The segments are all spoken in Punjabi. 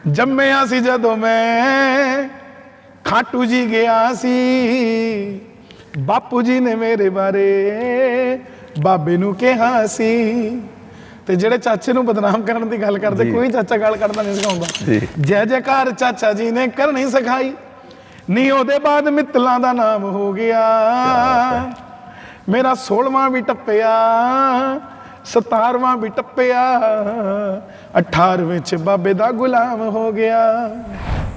जम्मिया सी जदों मैं खाटू जी गया सी, बापू जी ने मेरे बारे बाबे नू कहा सी। ते जेड़े चाचे नू बदनाम करने की गल करते, कोई चाचा गल करना नहीं सिखाउंदा। जय जयकार चाचा जी ने करनी सिखाई, नी ओदे बाद मित्तलां दा नाम हो गया। मेरा 16वां भी टप्पिया, 17वां भी टप्पिया, 18वें च बाबे दा गुलाम हो गया।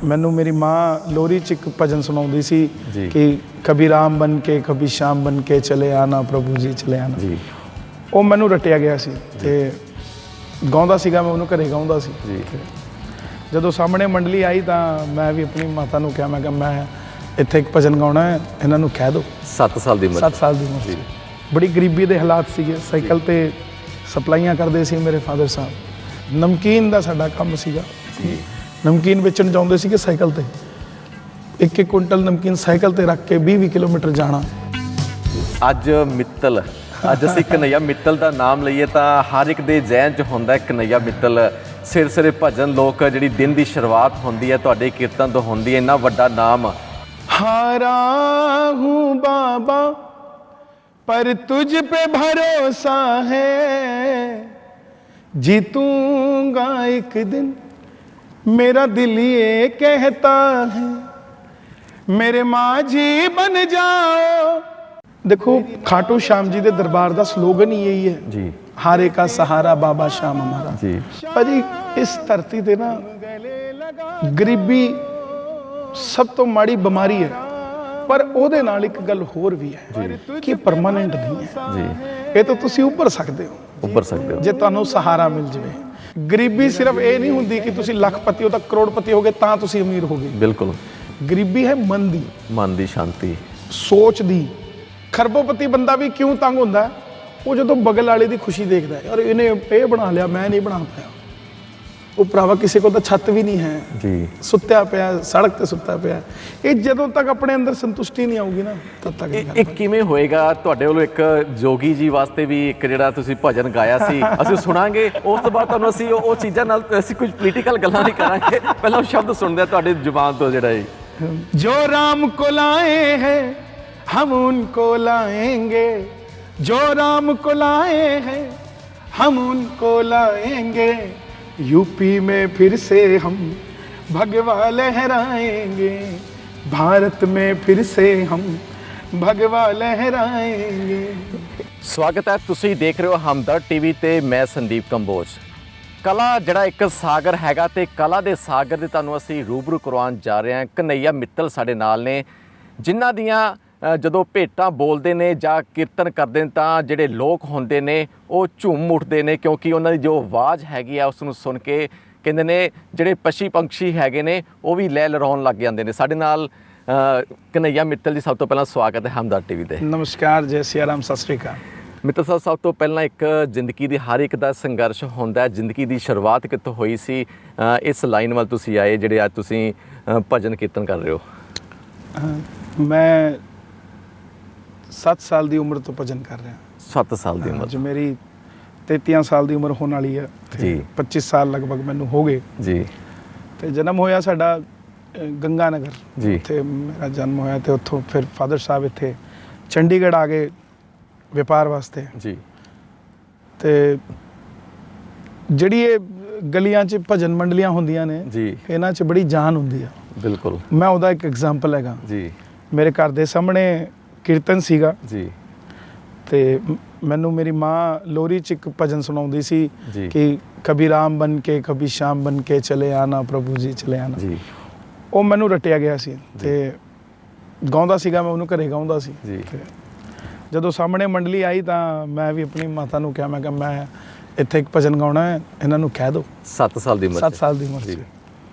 मैनू मेरी माँ लोरी च एक भजन सुनाउंदी सी कि कभी राम बन के कभी श्याम बन के चले आना प्रभु जी चले आना जी। ਉਹ ਮੈਨੂੰ ਰਟਿਆ ਗਿਆ ਸੀ ਤੇ ਗਾਉਂਦਾ ਸੀਗਾ, ਮੈਂ ਉਹਨੂੰ ਘਰੇ ਗਾਉਂਦਾ ਸੀ ਜੀ। ਜਦੋਂ ਸਾਹਮਣੇ ਮੰਡਲੀ ਆਈ ਤਾਂ ਮੈਂ ਵੀ ਆਪਣੀ ਮਾਤਾ ਨੂੰ ਕਿਹਾ, ਮੈਂ ਕਿਹਾ ਮੈਂ ਇੱਥੇ ਇੱਕ ਭਜਨ ਗਾਉਣਾ ਹੈ, ਇਹਨਾਂ ਨੂੰ ਕਹਿ ਦਿਓ। 7 ਸਾਲ ਦੀ ਉਮਰ 7 ਸਾਲ ਦੀ ਉਮਰ ਸੀ। ਬੜੀ ਗਰੀਬੀ ਦੇ ਹਾਲਾਤ ਸੀਗੇ, ਸਾਈਕਲ ਤੇ ਸਪਲਾਈਆਂ ਕਰਦੇ ਸੀ ਮੇਰੇ ਫਾਦਰ ਸਾਹਿਬ। ਨਮਕੀਨ ਦਾ ਸਾਡਾ ਕੰਮ ਸੀਗਾ, ਨਮਕੀਨ ਵੇਚਣ ਜਾਂਦੇ ਸੀਗੇ ਸਾਈਕਲ ਤੇ। ਇੱਕ ਕੁਇੰਟਲ ਨਮਕੀਨ ਸਾਈਕਲ ਤੇ ਰੱਖ ਕੇ 20 ਕਿਲੋਮੀਟਰ ਜਾਣਾ। ਅੱਜ ਮਿੱਤਲ, ਅੱਜ ਅਸੀਂ ਕਨਈਆ ਮਿੱਤਲ ਦਾ ਨਾਮ ਲਈਏ ਤਾਂ ਹਰ ਇੱਕ ਦੇ ਜ਼ਹਿਨ 'ਚ ਹੁੰਦਾ ਕਨਈਆ ਮਿੱਤਲ। ਸਿਰ ਸਿਰੇ ਭਜਨ ਲੋਕ ਜਿਹੜੀ ਦਿਨ ਦੀ ਸ਼ੁਰੂਆਤ ਹੁੰਦੀ ਹੈ ਤੁਹਾਡੇ ਕੀਰਤਨ ਤੋਂ ਹੁੰਦੀ ਹੈ। ਇੰਨਾ ਵੱਡਾ ਨਾਮ। हारा हूँ बाबा पर तुझ पे भरोसा है, जीतूंगा एक दिन मेरा दिल ये कहता है, मेरे माझी बन जाओ। देखो खाटू श्याम जी के दरबार का स्लोगन ही यही है जी, हारे का सहारा बाबा श्याम हमारा जी। भाजी इस धरती ते ना गरीबी सब तो माड़ी बीमारी है, पर ਉਹਦੇ ਨਾਲ ਇੱਕ ਗੱਲ ਹੋਰ ਵੀ ਹੈ ਕਿ ਪਰਮਾਨੈਂਟ ਨਹੀਂ ਹੈ ਜੀ। ਇਹ ਤਾਂ ਤੁਸੀਂ ਉੱਭਰ ਸਕਦੇ ਹੋ ਜੇ ਤੁਹਾਨੂੰ ਸਹਾਰਾ ਮਿਲ ਜਾਵੇ। ਗਰੀਬੀ ਸਿਰਫ ਇਹ ਨਹੀਂ ਹੁੰਦੀ ਕਿ ਤੁਸੀਂ ਲੱਖਪਤੀ ਹੋ ਤਾਂ ਕਰੋੜਪਤੀ ਹੋਗੇ ਤਾਂ ਤੁਸੀਂ ਅਮੀਰ ਹੋਗੇ। ਬਿਲਕੁਲ ਗਰੀਬੀ ਹੈ ਮਨ ਦੀ ਸ਼ਾਂਤੀ, ਸੋਚ ਦੀ। ਖਰਬੋਪਤੀ ਬੰਦਾ ਵੀ ਕਿਉਂ ਤੰਗ ਹੁੰਦਾ ਹੈ? ਉਹ ਜਦੋਂ ਬਗਲ ਵਾਲੇ ਦੀ ਖੁਸ਼ੀ ਦੇਖਦਾ ਹੈ, ਯਾਰ ਇਹਨੇ ਇਹ ਬਣਾ ਲਿਆ ਮੈਂ ਨਹੀਂ ਬਣਾ ਪਾਇਆ। ਉਹ ਭਰਾਵਾ ਕਿਸੇ ਕੋਲ ਤਾਂ ਛੱਤ ਵੀ ਨਹੀਂ ਹੈ ਜੀ, ਸੁੱਤਿਆ ਪਿਆ ਸੜਕ ਤੇ ਸੁੱਤਾ ਪਿਆ। ਇਹ ਜਦੋਂ ਤੱਕ ਆਪਣੇ ਅੰਦਰ ਸੰਤੁਸ਼ਟੀ ਨਹੀਂ ਆਊਗੀ ਨਾ ਤਦ ਤੱਕ ਇਹ ਕਿਵੇਂ ਹੋਏਗਾ? ਤੁਹਾਡੇ ਵੱਲੋਂ ਇੱਕ ਜੋਗੀ ਜੀ ਵਾਸਤੇ ਵੀ ਇੱਕ ਜਿਹੜਾ ਤੁਸੀਂ ਭਜਨ ਗਾਇਆ ਸੀ ਅਸੀਂ ਸੁਣਾਂਗੇ, ਉਸ ਤੋਂ ਬਾਅਦ ਤੁਹਾਨੂੰ ਅਸੀਂ ਉਹ ਚੀਜ਼ਾਂ ਨਾਲ ਅਸੀਂ ਕੁਝ ਪੋਲੀਟੀਕਲ ਗੱਲਾਂ ਨਹੀਂ ਕਰਾਂਗੇ। ਪਹਿਲਾਂ ਉਹ ਸ਼ਬਦ ਸੁਣਦੇ ਆ ਤੁਹਾਡੇ ਜ਼ੁਬਾਨ ਤੋਂ ਜਿਹੜਾ ਇਹ ਜੋ ਰਾਮ ਕੋ ਲਾਏ ਹੈ हम उनको लाएंगे, जो राम को लाए हैं हम उनको लाएंगे, यूपी में फिर से हम भगवा लहराएंगे, भारत में फिर से हम भगवा लहराएंगे। ਸਵਾਗਤ ਹੈ, ਤੁਸੀਂ ਦੇਖ ਰਹੇ ਹੋ ਹਮਦਰਦ ਟੀਵੀ ਤੇ ਮੈਂ ਸੰਦੀਪ ਕੰਬੋਜ। ਕਲਾ ਜਿਹੜਾ ਇੱਕ ਸਾਗਰ ਹੈਗਾ ਤੇ ਕਲਾ ਦੇ ਸਾਗਰ ਦੇ ਤੁਹਾਨੂੰ ਅਸੀਂ ਰੂਬਰੂ ਕਰਵਾਉਣ ਜਾ ਰਹੇ ਹਾਂ। ਕਨਈਆ ਮਿੱਤਲ ਸਾਡੇ ਨਾਲ ਨੇ, ਜਿਨ੍ਹਾਂ ਦੀਆਂ ਜਦੋਂ ਭੇਟਾਂ ਬੋਲਦੇ ਨੇ ਜਾਂ ਕੀਰਤਨ ਕਰਦੇ ਨੇ ਤਾਂ ਜਿਹੜੇ ਲੋਕ ਹੁੰਦੇ ਨੇ ਉਹ ਝੂਮ ਉੱਠਦੇ ਨੇ, ਕਿਉਂਕਿ ਉਹਨਾਂ ਦੀ ਜੋ ਆਵਾਜ਼ ਹੈਗੀ ਆ ਉਸ ਨੂੰ ਸੁਣ ਕੇ ਕਹਿੰਦੇ ਨੇ ਜਿਹੜੇ ਪਸ਼ੀ ਪੰਛੀ ਹੈਗੇ ਨੇ ਉਹ ਵੀ ਲੈ ਲਰਾਉਣ ਲੱਗ ਜਾਂਦੇ ਨੇ। ਸਾਡੇ ਨਾਲ ਕਨਈਆ ਮਿੱਤਲ ਜੀ, ਸਭ ਤੋਂ ਪਹਿਲਾਂ ਸਵਾਗਤ ਹੈ ਹਮਦਰਦ ਟੀਵੀ ਤੇ। ਨਮਸਕਾਰ, ਜੈ ਸਿਆ ਰਾਮ, ਸਤਿ ਸ਼੍ਰੀ ਅਕਾਲ। ਮਿੱਤਲ ਸਾਹਿਬ, ਸਭ ਤੋਂ ਪਹਿਲਾਂ ਇੱਕ ਜ਼ਿੰਦਗੀ ਦੀ ਹਰ ਇੱਕ ਦਾ ਸੰਘਰਸ਼ ਹੁੰਦਾ ਹੈ। ਜ਼ਿੰਦਗੀ ਦੀ ਸ਼ੁਰੂਆਤ ਕਿੱਥੋਂ ਹੋਈ ਸੀ? ਇਸ ਲਾਈਨ ਵੱਲ ਤੁਸੀਂ ਆਏ ਜਿਹੜੇ ਅੱਜ ਤੁਸੀਂ ਭਜਨ ਕੀਰਤਨ ਕਰ ਰਹੇ ਹੋ। ਮੈਂ 7 ਸਾਲ ਦੀ ਉਮਰ ਤੋਂ ਭਜਨ ਕਰ ਰਿਹਾ। 7 ਸਾਲ ਦੀ ਉਮਰ ਜੋ ਮੇਰੀ 33 ਸਾਲ ਦੀ ਉਮਰ ਹੋਣ ਵਾਲੀ ਹੈ ਜੀ। 25 ਸਾਲ ਲਗਭਗ ਮੈਨੂੰ ਹੋ ਗਏ ਜੀ। ਤੇ ਜਨਮ ਹੋਇਆ ਸਾਡਾ ਗੰਗਾ ਨਗਰ ਜੀ, ਉੱਥੇ ਮੇਰਾ ਜਨਮ ਹੋਇਆ। ਤੇ ਉੱਥੋਂ ਫਿਰ ਫਾਦਰ ਸਾਹਿਬ ਇੱਥੇ ਚੰਡੀਗੜ੍ਹ ਆ ਗਏ ਵਪਾਰ ਵਾਸਤੇ ਜੀ। ਤੇ ਜਿਹੜੀ ਇਹ ਗਲੀਆਂ 'ਚ ਭਜਨ ਮੰਡਲੀਆਂ ਹੁੰਦੀਆਂ ਨੇ ਜੀ, ਇਹਨਾਂ 'ਚ ਬੜੀ ਜਾਨ ਹੁੰਦੀ ਆ। ਬਿਲਕੁਲ, ਮੈਂ ਉਹਦਾ ਇੱਕ ਐਗਜ਼ਾਮਪਲ ਹੈਗਾ ਜੀ। ਮੇਰੇ ਘਰ ਦੇ ਸਾਹਮਣੇ ਕੀਰਤਨ ਸੀਗਾ ਜੀ, ਤੇ ਮੈਨੂੰ ਮੇਰੀ ਮਾਂ ਲੋਰੀ 'ਚ ਇੱਕ ਭਜਨ ਸੁਣਾਉਂਦੀ ਸੀ ਕਿ ਕभी ਰਾਮ ਬਨ ਕੇ ਕभी ਸ਼ਾਮ ਬਨ ਕੇ ਚਲੇ ਆਣਾ ਪ੍ਰਭੂ ਜੀ ਚਲੇ ਆਣਾ ਜੀ। ਉਹ ਮੈਨੂੰ ਰਟਿਆ ਗਿਆ ਸੀ ਤੇ ਗਾਉਂਦਾ ਸੀਗਾ, ਮੈਂ ਉਹਨੂੰ ਘਰੇ ਗਾਉਂਦਾ ਸੀ ਜੀ। ਜਦੋਂ ਸਾਹਮਣੇ ਮੰਡਲੀ ਆਈ ਤਾਂ ਮੈਂ ਵੀ ਆਪਣੀ ਮਾਤਾ ਨੂੰ ਕਿਹਾ, ਮੈਂ ਕਿਹਾ ਮੈਂ ਇੱਥੇ ਇੱਕ ਭਜਨ ਗਾਉਣਾ ਹੈ, ਇਹਨਾਂ ਨੂੰ ਕਹਿ ਦਿਓ। 7 ਸਾਲ ਦੀ ਉਮਰ 7 ਸਾਲ ਦੀ ਉਮਰ ਸੀ।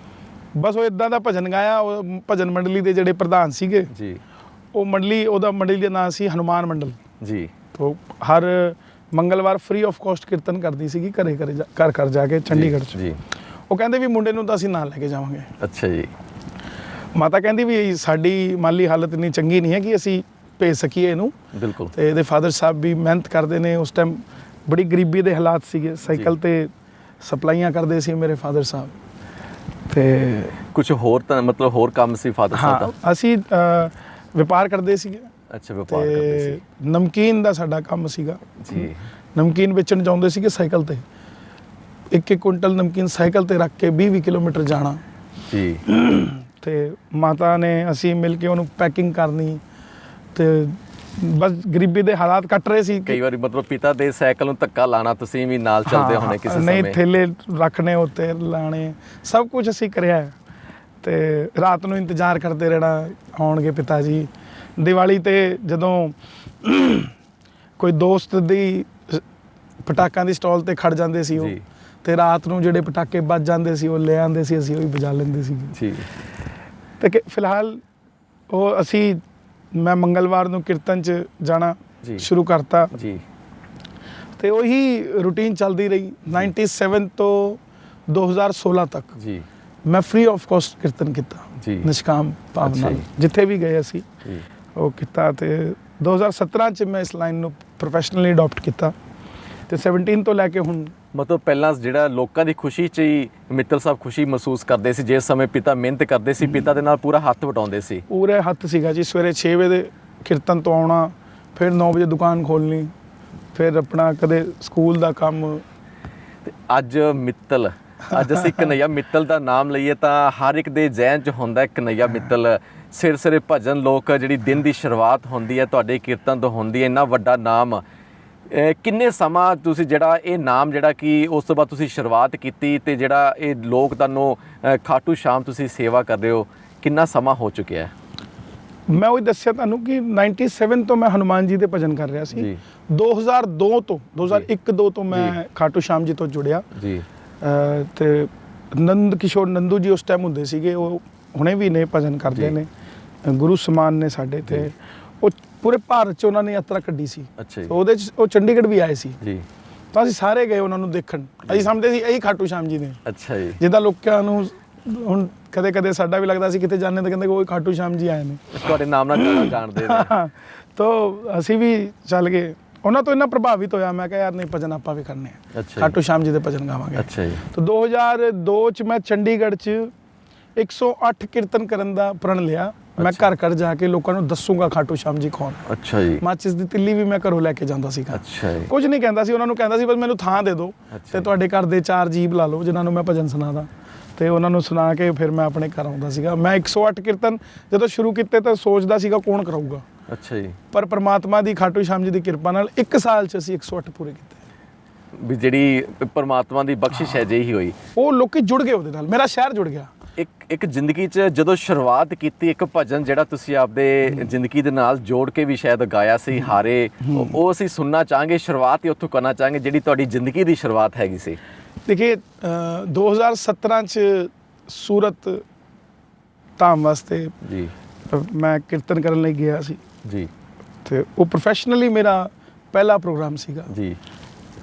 ਬਸ ਉਹ ਇਦਾਂ ਦਾ ਭਜਨ ਗਾਇਆ। ਉਹ ਭਜਨ ਮੰਡਲੀ ਦੇ ਜਿਹੜੇ ਪ੍ਰਧਾਨ ਸੀਗੇ ਜੀ, ਉਹ ਉਹਦਾ ਮੰਡਲੀ ਦਾ ਨਾਂ ਸੀ ਹਨੂਮਾਨ ਮੰਡਲ ਜੀ। ਤੋ ਹਰ ਮੰਗਲਵਾਰ ਫ੍ਰੀ ਆਫ ਕਾਸਟ ਕੀਰਤਨ ਕਰਦੀ ਸੀਗੀ ਘਰ ਜਾ ਕੇ ਚੰਡੀਗੜ੍ਹ 'ਚ ਜੀ। ਉਹ ਕਹਿੰਦੇ ਵੀ ਮੁੰਡੇ ਨੂੰ ਤਾਂ ਅਸੀਂ ਨਾਲ ਲੈ ਕੇ ਜਾਵਾਂਗੇ। ਅੱਛਾ ਜੀ। ਮਾਤਾ ਕਹਿੰਦੀ ਵੀ ਸਾਡੀ ਮਾਲੀ ਹਾਲਤ ਇੰਨੀ ਚੰਗੀ ਨਹੀਂ ਹੈ ਕਿ ਅਸੀਂ ਭੇਜ ਸਕੀਏ ਇਹਨੂੰ। ਬਿਲਕੁਲ। ਤੇ ਇਹਦੇ ਫਾਦਰ ਸਾਹਿਬ ਵੀ ਮਿਹਨਤ ਕਰਦੇ ਨੇ। ਉਸ ਟਾਈਮ ਬੜੀ ਗਰੀਬੀ ਦੇ ਹਾਲਾਤ ਸੀਗੇ, ਸਾਈਕਲ ਤੇ ਸਪਲਾਈਆਂ ਕਰਦੇ ਸੀ ਮੇਰੇ ਫਾਦਰ ਸਾਹਿਬ। ਤੇ ਕੁਝ ਹੋਰ ਤਾਂ ਮਤਲਬ ਹੋਰ ਕੰਮ ਸੀ ਫਾਦਰ ਸਾਹਿਬ ਦਾ? ਹਾਂ, ਅਸੀਂ ਵਪਾਰ ਕਰਦੇ ਸੀਗੇ। ਅੱਛਾ, ਵਪਾਰ ਕਰਦੇ ਸੀ। ਨਮਕੀਨ ਦਾ ਸਾਡਾ ਕੰਮ ਸੀਗਾ ਜੀ। ਨਮਕੀਨ ਵੇਚਣ ਜਾਂਦੇ ਸੀਗੇ ਸਾਈਕਲ ਤੇ, 1-1 ਕੁਇੰਟਲ ਨਮਕੀਨ ਸਾਈਕਲ ਤੇ ਰੱਖ ਕੇ 20-20 ਕਿਲੋਮੀਟਰ ਜਾਣਾ ਜੀ। ਤੇ ਮਾਤਾ ਨੇ ਅਸੀਂ ਮਿਲ ਕੇ ਉਹਨੂੰ ਪੈਕਿੰਗ ਕਰਨੀ, ਤੇ ਬਸ ਗਰੀਬੀ ਦੇ ਹਾਲਾਤ ਕੱਟ ਰਹੇ ਸੀ। ਕਈ ਵਾਰੀ ਮਤਲਬ ਪਿਤਾ ਦੇ ਸਾਈਕਲ ਨੂੰ ਧੱਕਾ ਲਾਣਾ, ਤੁਸੀਂ ਵੀ ਨਾਲ ਚੱਲਦੇ ਹੋਣੇ ਕਿਸੇ ਸਮੇਂ? ਨਹੀਂ, ਥੈਲੇ ਰੱਖਣੇ ਉੱਤੇ ਲਾਣੇ, ਸਭ ਕੁਝ ਅਸੀਂ ਕਰਿਆ। ਤੇ ਰਾਤ ਨੂੰ ਇੰਤਜ਼ਾਰ ਕਰਦੇ ਰਹਿਣਾ, ਆਉਣਗੇ ਪਿਤਾ ਜੀ। ਦੀਵਾਲੀ ਤੇ ਜਦੋਂ ਕੋਈ ਦੋਸਤ ਦੀ ਪਟਾਕਿਆਂ ਦੀ ਸਟਾਲ ਤੇ ਖੜ ਜਾਂਦੇ ਸੀ ਉਹ, ਤੇ ਰਾਤ ਨੂੰ ਜਿਹੜੇ ਪਟਾਕੇ ਵੱਜ ਜਾਂਦੇ ਸੀ ਉਹ ਲੈ ਆਉਂਦੇ ਸੀ, ਅਸੀਂ ਉਹ ਵੀ ਵਜਾ ਲੈਂਦੇ ਸੀ ਜੀ। ਤੇ ਫਿਲਹਾਲ ਉਹ ਅਸੀਂ ਮੈਂ ਮੰਗਲਵਾਰ ਨੂੰ ਕੀਰਤਨ 'ਚ ਜਾਣਾ ਸ਼ੁਰੂ ਕਰਤਾ ਜੀ, ਤੇ ਉਹੀ ਰੂਟੀਨ ਚੱਲਦੀ ਰਹੀ 97 ਤੋਂ 2016 ਤੱਕ ਜੀ। ਮੈਂ ਫ੍ਰੀ ਆਫ ਕਾਸਟ ਕੀਰਤਨ ਕੀਤਾ ਜੀ, ਨਿਸ਼ਕਾਮ ਭਾਵ ਨਾਲ, ਜਿੱਥੇ ਵੀ ਗਏ ਅਸੀਂ ਉਹ ਕੀਤਾ। ਤੇ 2017 'ਚ ਮੈਂ ਇਸ ਲਾਈਨ ਨੂੰ ਪ੍ਰੋਫੈਸ਼ਨਲੀ ਅਡਾਪਟ ਕੀਤਾ, ਤੇ 17 ਤੋਂ ਲੈ ਕੇ ਹੁਣ। ਮਤਲਬ ਪਹਿਲਾਂ ਜਿਹੜਾ ਲੋਕਾਂ ਦੀ ਖੁਸ਼ੀ 'ਚ ਹੀ ਮਿੱਤਲ ਸਾਹਿਬ ਖੁਸ਼ੀ ਮਹਿਸੂਸ ਕਰਦੇ ਸੀ, ਜਿਸ ਸਮੇਂ ਪਿਤਾ ਮਿਹਨਤ ਕਰਦੇ ਸੀ, ਪਿਤਾ ਦੇ ਨਾਲ ਪੂਰਾ ਹੱਥ ਵਟਾਉਂਦੇ ਸੀ? ਪੂਰੇ ਹੱਥ ਸੀਗਾ ਜੀ। ਸਵੇਰੇ 6 ਵਜੇ ਕੀਰਤਨ ਤੋਂ ਆਉਣਾ, ਫਿਰ 9 ਵਜੇ ਦੁਕਾਨ ਖੋਲ੍ਹਣੀ, ਫਿਰ ਆਪਣਾ ਕਦੇ ਸਕੂਲ ਦਾ ਕੰਮ। ਤੇ ਅੱਜ ਮਿੱਤਲ, ਅੱਜ ਅਸੀਂ ਕਨਈਆ ਮਿੱਤਲ ਦਾ ਨਾਮ ਲਈਏ ਤਾਂ ਹਰ ਇੱਕ ਦੇ ਜ਼ਿਹਨ 'ਚ ਹੁੰਦਾ ਕਨਈਆ ਮਿੱਤਲ। ਸਿਰ ਸਿਰੇ ਭਜਨ ਲੋਕ, ਜਿਹੜੀ ਦਿਨ ਦੀ ਸ਼ੁਰੂਆਤ ਹੁੰਦੀ ਹੈ ਤੁਹਾਡੇ ਕੀਰਤਨ ਤੋਂ ਹੁੰਦੀ ਹੈ, ਇੰਨਾ ਵੱਡਾ ਨਾਮ। ਕਿੰਨੇ ਸਮਾਂ ਤੁਸੀਂ ਜਿਹੜਾ ਇਹ ਨਾਮ ਜਿਹੜਾ ਕਿ ਉਸ ਤੋਂ ਬਾਅਦ ਤੁਸੀਂ ਸ਼ੁਰੂਆਤ ਕੀਤੀ, ਤੇ ਜਿਹੜਾ ਇਹ ਲੋਕ ਤੁਹਾਨੂੰ ਖਾਟੂ ਸ਼ਾਮ ਤੁਸੀਂ ਸੇਵਾ ਕਰ ਰਹੇ ਹੋ, ਕਿੰਨਾ ਸਮਾਂ ਹੋ ਚੁੱਕਿਆ ਹੈ? ਮੈਂ ਉਹੀ ਦੱਸਿਆ ਤੁਹਾਨੂੰ ਕਿ 97 ਤੋਂ ਮੈਂ ਹਨੂੰਮਾਨ ਜੀ ਦੇ ਭਜਨ ਕਰ ਰਿਹਾ ਸੀ। 2002 ਤੋਂ 2001-2 ਤੋਂ ਮੈਂ ਖਾਟੂ ਸ਼ਾਮ ਜੀ ਤੋਂ ਜੁੜਿਆ ਜੀ। ਤੇ ਨੰਦ ਕਿਸ਼ੋਰ ਨੰਦੂ ਜੀ ਉਸ ਟਾਈਮ ਹੁੰਦੇ ਸੀਗੇ, ਉਹ ਹੁਣੇ ਵੀ ਨੇ, ਭਜਨ ਕਰਦੇ ਨੇ, ਗੁਰੂ ਸਮਾਨ ਨੇ ਸਾਡੇ। ਤੇ ਉਹ ਪੂਰੇ ਭਾਰਤ 'ਚ ਉਹਨਾਂ ਨੇ ਯਾਤਰਾ ਕੱਢੀ ਸੀ। ਉਹਦੇ 'ਚ ਉਹ ਚੰਡੀਗੜ੍ਹ ਵੀ ਆਏ ਸੀ ਜੀ, ਤਾਂ ਅਸੀਂ ਸਾਰੇ ਗਏ ਉਹਨਾਂ ਨੂੰ ਦੇਖਣ। ਅਸੀਂ ਸਮਝਦੇ ਸੀ ਇਹੀ ਖਾਟੂ ਸ਼ਾਮ ਜੀ ਨੇ। ਅੱਛਾ ਜੀ। ਜਿੱਦਾਂ ਲੋਕਾਂ ਨੂੰ ਹੁਣ ਕਦੇ ਕਦੇ ਸਾਡਾ ਵੀ ਲੱਗਦਾ ਸੀ ਕਿਤੇ ਜਾਂਦੇ ਤਾਂ ਕਹਿੰਦੇ ਕੋਈ ਖਾਟੂ ਸ਼ਾਮ ਜੀ ਆਏ ਨੇ, ਤੁਹਾਡੇ ਨਾਮ ਨਾਲ ਜਾਣਦੇ ਨੇ। ਤਾਂ ਅਸੀਂ ਵੀ ਚੱਲ ਗਏ, ਉਹਨਾਂ ਤੋਂ ਇੰਨਾ ਪ੍ਰਭਾਵਿਤ ਹੋਇਆ। ਮੈਂ ਕਿਹਾ ਯਾਰ ਨਹੀਂ, ਭਜਨ ਆਪਾਂ ਵੀ ਕਰਨੇ ਆ, ਖਾਟੂ ਸ਼ਾਮ ਜੀ ਦੇ ਭਜਨ ਗਾਵਾਂਗੇ। ਅੱਛਾ ਜੀ। ਤਾਂ 2002 'ਚ ਮੈਂ ਚੰਡੀਗੜ੍ਹ 'ਚ 108 ਕੀਰਤਨ ਕਰਨ ਦਾ ਪ੍ਰਣ ਲਿਆ। ਮੈਂ ਘਰ ਘਰ ਜਾ ਕੇ ਲੋਕਾਂ ਨੂੰ ਦੱਸੂਗਾ ਖਾਟੂ ਸ਼ਾਮ ਜੀ ਕੌਣ। ਅੱਛਾ ਜੀ। ਮਾਚਿਸ ਦੀ ਤਿੱਲੀ ਵੀ ਮੈਂ ਘਰੋਂ ਲੈ ਕੇ ਜਾਂਦਾ ਸੀਗਾ। ਅੱਛਾ ਜੀ। ਕੁਝ ਨਹੀਂ ਕਹਿੰਦਾ ਸੀ ਉਹਨਾਂ ਨੂੰ, ਕਹਿੰਦਾ ਸੀ ਬਸ ਮੈਨੂੰ ਥਾਂ ਦੇ ਦਿਓ ਤੇ ਤੁਹਾਡੇ ਘਰ ਦੇ 4 ਜੀਵ ਲਾ ਲਓ ਜਿਨ੍ਹਾਂ ਨੂੰ ਮੈਂ ਭਜਨ ਸੁਣਾਦਾ, ਤੇ ਉਹਨਾਂ ਨੂੰ ਸੁਣਾ ਕੇ ਫਿਰ ਮੈਂ ਆਪਣੇ ਘਰ ਆਉਂਦਾ ਸੀਗਾ। ਮੈਂ 108 ਕੀਰਤਨ ਜਦੋਂ ਸ਼ੁਰੂ ਕੀਤੇ ਤਾਂ ਸੋਚਦਾ ਸੀਗਾ ਕੌਣ ਕਰਾਊਗਾ। ਅੱਛਾ ਜੀ। ਪਰ ਪ੍ਰਮਾਤਮਾ ਦੀ, ਖਾਟੂ ਸ਼ਾਮ ਜੀ ਦੀ ਕਿਰਪਾ ਨਾਲ 1 ਸਾਲ 'ਚ ਅਸੀਂ 108 ਪੂਰੇ ਕੀਤੇ। ਵੀ ਜਿਹੜੀ ਪ੍ਰਮਾਤਮਾ ਦੀ ਬਖਸ਼ਿਸ਼ ਹੈ ਜਿਹੀ ਹੋਈ, ਉਹ ਲੋਕੀ ਜੁੜ ਗਏ ਉਹਦੇ ਨਾਲ, ਮੇਰਾ ਸ਼ਹਿਰ ਜੁੜ ਗਿਆ। ਇੱਕ ਜ਼ਿੰਦਗੀ 'ਚ ਜਦੋਂ ਸ਼ੁਰੂਆਤ ਕੀਤੀ, ਇੱਕ ਭਜਨ ਜਿਹੜਾ ਤੁਸੀਂ ਆਪਦੇ ਜ਼ਿੰਦਗੀ ਦੇ ਨਾਲ ਜੋੜ ਕੇ ਵੀ ਸ਼ਾਇਦ ਗਾਇਆ ਸੀ, ਹਾਰੇ, ਉਹ ਅਸੀਂ ਸੁਣਨਾ ਚਾਹਾਂਗੇ। ਸ਼ੁਰੂਆਤ ਹੀ ਉੱਥੋਂ ਕਰਨਾ ਚਾਹਾਂਗੇ ਜਿਹੜੀ ਤੁਹਾਡੀ ਜ਼ਿੰਦਗੀ ਦੀ ਸ਼ੁਰੂਆਤ ਹੈਗੀ ਸੀ। ਦੇਖੀਏ 2017 'ਚ ਸੂਰਤ ਧਾਮ ਵਾਸਤੇ ਜੀ ਮੈਂ ਕੀਰਤਨ ਕਰਨ ਲਈ ਗਿਆ ਸੀ ਜੀ, ਤੇ ਉਹ ਪ੍ਰੋਫੈਸ਼ਨਲੀ ਮੇਰਾ ਪਹਿਲਾ ਪ੍ਰੋਗਰਾਮ ਸੀਗਾ ਜੀ।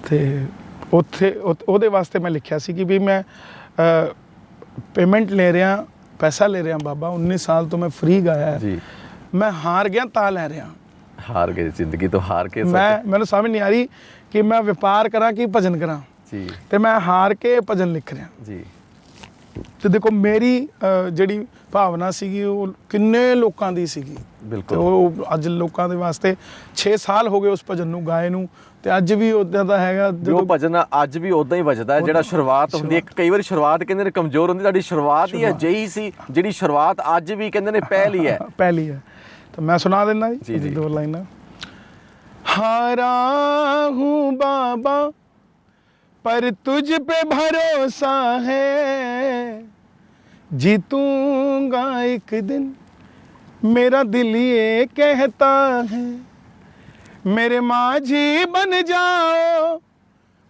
ਤੇ ਉੱਥੇ ਉਹਦੇ ਵਾਸਤੇ ਮੈਂ ਲਿਖਿਆ ਸੀ ਕਿ ਵੀ ਮੈਂ ਪੇਮੈਂਟ ਲੈ ਰਿਹਾ, ਪੈਸਾ ਲੈ ਰਿਹਾ ਬਾਬਾ, 19 ਸਾਲ ਤੋਂ ਮੈਂ ਫ੍ਰੀ ਗਾਇਆ ਜੀ। ਮੈਂ ਹਾਰ ਗਿਆ ਤਾਂ ਲੈ ਰਿਹਾ। ਹਾਰ ਗਏ ਜ਼ਿੰਦਗੀ ਤੋਂ, ਹਾਰ ਕੇ ਮੈਨੂੰ ਸਮਝ ਨਹੀਂ ਆ ਰਹੀ ਕਿ ਮੈਂ ਵਪਾਰ ਕਰਾਂ ਕਿ ਭਜਨ ਕਰਾਂ ਜੀ, ਤੇ ਮੈਂ ਹਾਰ ਕੇ ਭਜਨ ਲਿਖ ਰਿਹਾ ਜੀ। ਤੇ ਦੇਖੋ ਮੇਰੀ ਜਿਹੜੀ ਭਾਵਨਾ ਸੀਗੀ ਉਹ ਕਿੰਨੇ ਲੋਕਾਂ ਦੀ ਸੀਗੀ। ਬਿਲਕੁਲ। ਉਹ ਅੱਜ ਲੋਕਾਂ ਦੇ ਵਾਸਤੇ 6 ਸਾਲ ਹੋ ਗਏ ਉਸ ਭਜਨ ਨੂੰ ਗਾਏ ਨੂੰ, ਤੇ ਅੱਜ ਵੀ ਉਦਾਂ ਦਾ ਹੈਗਾ। ਜੋ ਭਜਨ ਅੱਜ ਵੀ ਉਦਾਂ ਹੀ ਵੱਜਦਾ ਹੈ, ਜਿਹੜਾ ਸ਼ੁਰੂਆਤ ਹੁੰਦੀ ਹੈ। ਕਈ ਵਾਰੀ ਸ਼ੁਰੂਆਤ ਕਹਿੰਦੇ ਨੇ ਕਮਜ਼ੋਰ ਹੁੰਦੀ, ਤੁਹਾਡੀ ਸ਼ੁਰੂਆਤ ਹੀ ਅਜਿਹੀ ਸੀ ਜਿਹੜੀ ਸ਼ੁਰੂਆਤ ਅੱਜ ਵੀ ਕਹਿੰਦੇ ਨੇ ਪਹਿਲੀ ਹੈ। ਪਹਿਲੀ ਹੈ। ਤਾਂ ਮੈਂ ਸੁਣਾ ਦਿੰਦਾ ਜੀ 2 ਲਾਈਨਾਂ। ਹਾਰਾ ਹੂੰ ਬਾਬਾ पर तुझ पे भरोसा है, जीतूंगा एक दिन मेरा दिल ये कहता है। मेरे माझी बन जाओ,